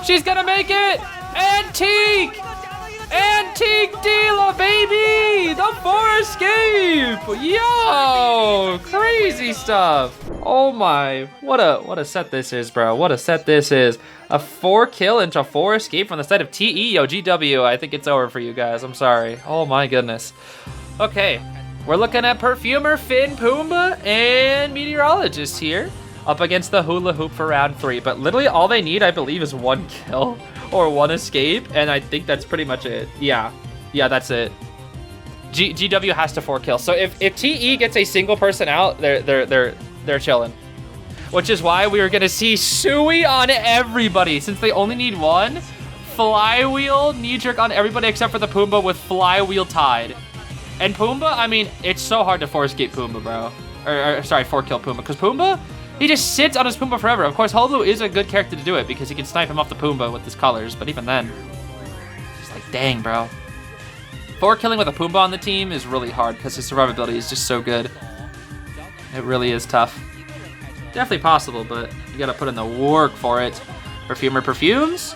She's gonna make it! Antique! Antique dealer, baby! The 4 escape! Yo! Crazy stuff! Oh my, what a set this is, bro. What a set this is. A 4-kill into a 4 escape from the side of TE. Yo, GW, I think it's over for you guys. I'm sorry. Oh my goodness. Okay, we're looking at Perfumer, Finn, Pumbaa, and Meteorologist here. Up against the Hula Hoop for round 3. But literally all they need, I believe, is 1 kill or 1 escape. And I think that's pretty much it. Yeah, that's it. GW has to 4-kill. So if TE gets a single person out, they're chilling. Which is why we are going to see Sui on everybody. Since they only need 1, Flywheel, knee-jerk on everybody except for the Pumbaa with Flywheel tied. And Pumbaa, I mean, it's so hard to 4-escape Pumbaa, bro. Or sorry, 4-kill Pumbaa. Because Pumbaa, he just sits on his Pumbaa forever. Of course, Hullabaloo is a good character to do it because he can snipe him off the Pumbaa with his colors. But even then, it's like, dang, bro. 4-killing with a Pumbaa on the team is really hard because his survivability is just so good. It really is tough. Definitely possible, but you gotta put in the work for it. Perfumer perfumes.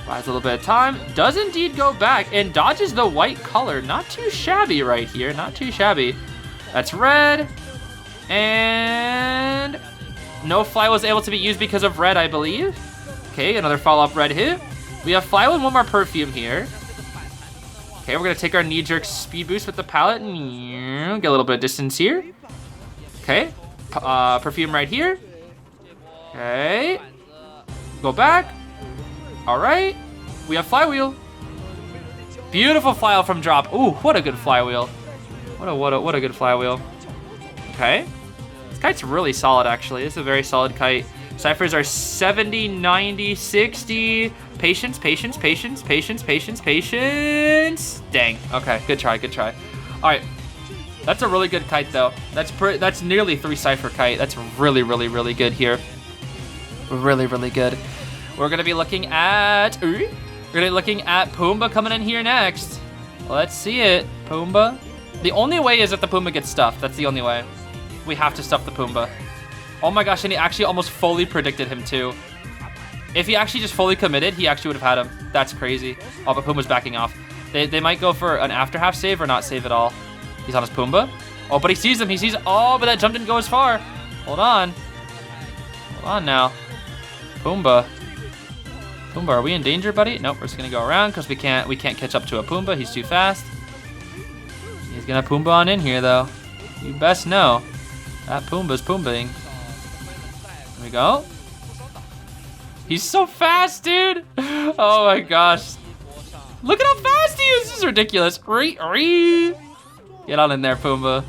Buys a little bit of time. Does indeed go back and dodges the white color. Not too shabby right here. Not too shabby. That's red. And no fly was able to be used because of red, I believe. Okay, another follow-up red hit. We have Flywheel and 1 more perfume here. Okay, we're gonna take our knee-jerk speed boost with the pallet and get a little bit of distance here. Okay, perfume right here. Okay, go back. All right, we have Flywheel. Beautiful flywheel from drop. Ooh, what a good flywheel. What a good flywheel. Okay, this kite's really solid actually. This is a very solid kite. Ciphers are 70, 90, 60. Patience. Dang. Okay, good try. All right. That's a really good kite, though. That's nearly 3 Cypher kite. That's really, really, really good here. Really, really good. We're gonna be looking at Pumbaa coming in here next. Let's see it, Pumbaa. The only way is if the Pumbaa gets stuffed. That's the only way. We have to stuff the Pumbaa. Oh my gosh, and he actually almost fully predicted him too. If he actually just fully committed, he actually would have had him. That's crazy. Oh, but Pumbaa's backing off. They might go for an after half save or not save at all. He's on his Pumbaa. Oh, but he sees him. Oh, but that jump didn't go as far. Hold on. Hold on now. Pumbaa. Pumbaa, are we in danger, buddy? Nope, we're just gonna go around because we can't catch up to a Pumbaa. He's too fast. He's gonna Pumbaa on in here though. You best know. That Pumbaa's Pumbaaing. There we go. He's so fast, dude. Oh my gosh. Look at how fast he is. This is ridiculous. Get on in there, Pumbaa.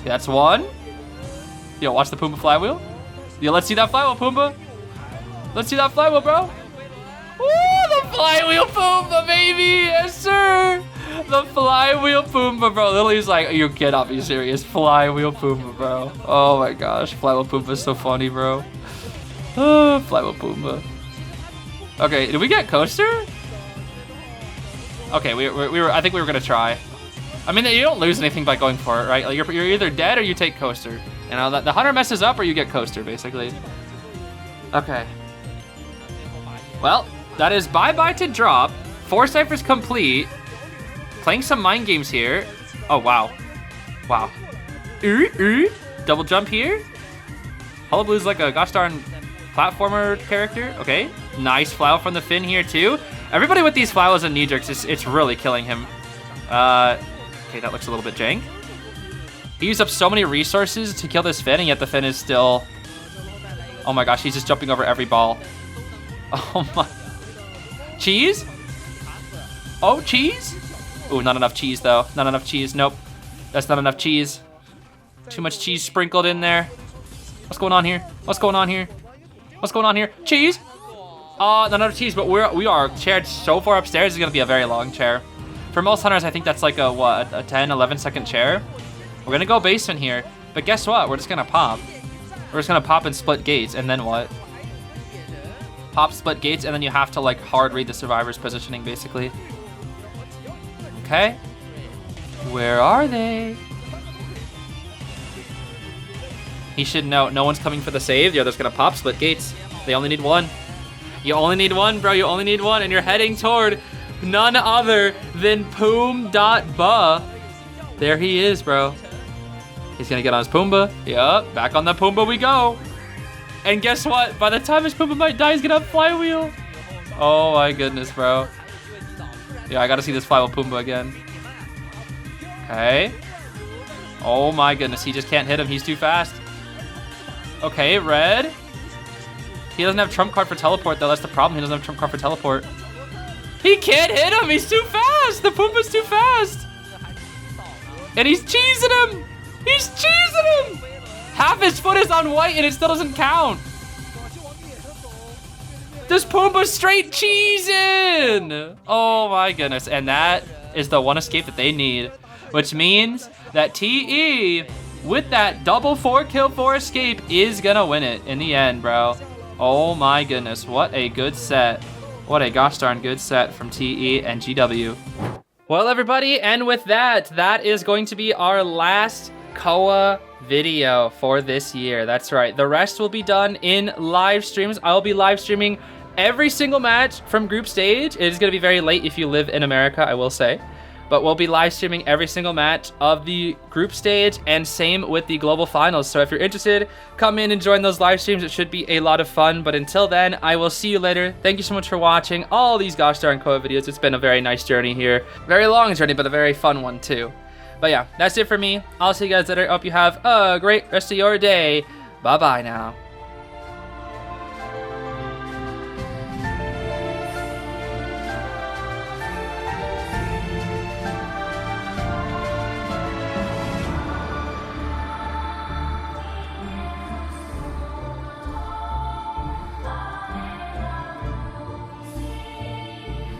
That's one. Yo, watch the Pumbaa flywheel. Yo, let's see that flywheel, Pumbaa. Let's see that flywheel, bro. Woo, the flywheel Pumbaa, baby. Yes, sir. The flywheel Pumbaa, bro. Literally, he's like, you cannot be serious. Flywheel Pumbaa, bro. Oh my gosh. Flywheel Pumbaa is so funny, bro. Flywheel Pumbaa. Okay, did we get coaster? Okay, I think we were gonna try. I mean, you don't lose anything by going for it, right? Like you're either dead or you take coaster. You know, the hunter messes up or you get coaster, basically. Okay. Well, that is bye-bye to drop. 4 ciphers complete. Playing some mind games here. Oh, wow. Wow. Double jump here. Hullabaloo's like a gosh darn platformer character. Okay. Nice flow from the Finn here, too. Everybody with these flowers and knee jerks, it's really killing him. Okay, that looks a little bit jank. He used up so many resources to kill this Finn, and yet the Finn is still... Oh my gosh, he's just jumping over every ball. Oh my... Cheese? Oh, cheese? Ooh, not enough cheese, though. Not enough cheese. Nope. That's not enough cheese. Too much cheese sprinkled in there. What's going on here? What's going on here? What's going on here? Cheese? Not enough cheese, but we are chaired so far upstairs, it's going to be a very long chair. For most hunters, I think that's like a, what, a 10, 11 second chair? We're going to go basement here. But guess what? We're just going to pop. We're just going to pop and split gates, and then what? Pop, split gates, and then you have to, like, hard read the survivor's positioning, basically. Okay. Where are they? He should know. No one's coming for the save. The other's going to pop, split gates. They only need one. You only need one, bro. You only need one, and you're heading toward none other than Poom.ba. There he is, bro. He's gonna get on his Pumbaa. Yup, back on the Pumbaa we go. And guess what? By the time his Pumbaa might die, he's gonna have flywheel. Oh my goodness, bro. Yeah, I gotta see this flywheel Pumbaa again. Okay. Oh my goodness, he just can't hit him. He's too fast. Okay, red. He doesn't have trump card for teleport, though. That's the problem. He doesn't have trump card for teleport. He can't hit him. He's too fast. The Pumbaa's too fast. And he's cheesing him. He's cheesing him. Half his foot is on white, and it still doesn't count. This Pumbaa's straight cheesing. Oh, my goodness. And that is the one escape that they need, which means that TE, with that double 4-kill 4 escape, is going to win it in the end, bro. Oh my goodness, what a good set. What a gosh darn good set from TE and GW. Well, everybody, and with that, that is going to be our last COA video for this year. That's right. The rest will be done in live streams. I'll be live streaming every single match from group stage. It is going to be very late if you live in America, I will say. But we'll be live streaming every single match of the group stage, and same with the global finals. So if you're interested, come in and join those live streams. It should be a lot of fun. But until then, I will see you later. Thank you so much for watching all these gosh darn COA videos. It's been a very nice journey here. Very long journey, but a very fun one too. But yeah, that's it for me. I'll see you guys later. I hope you have a great rest of your day. Bye-bye now.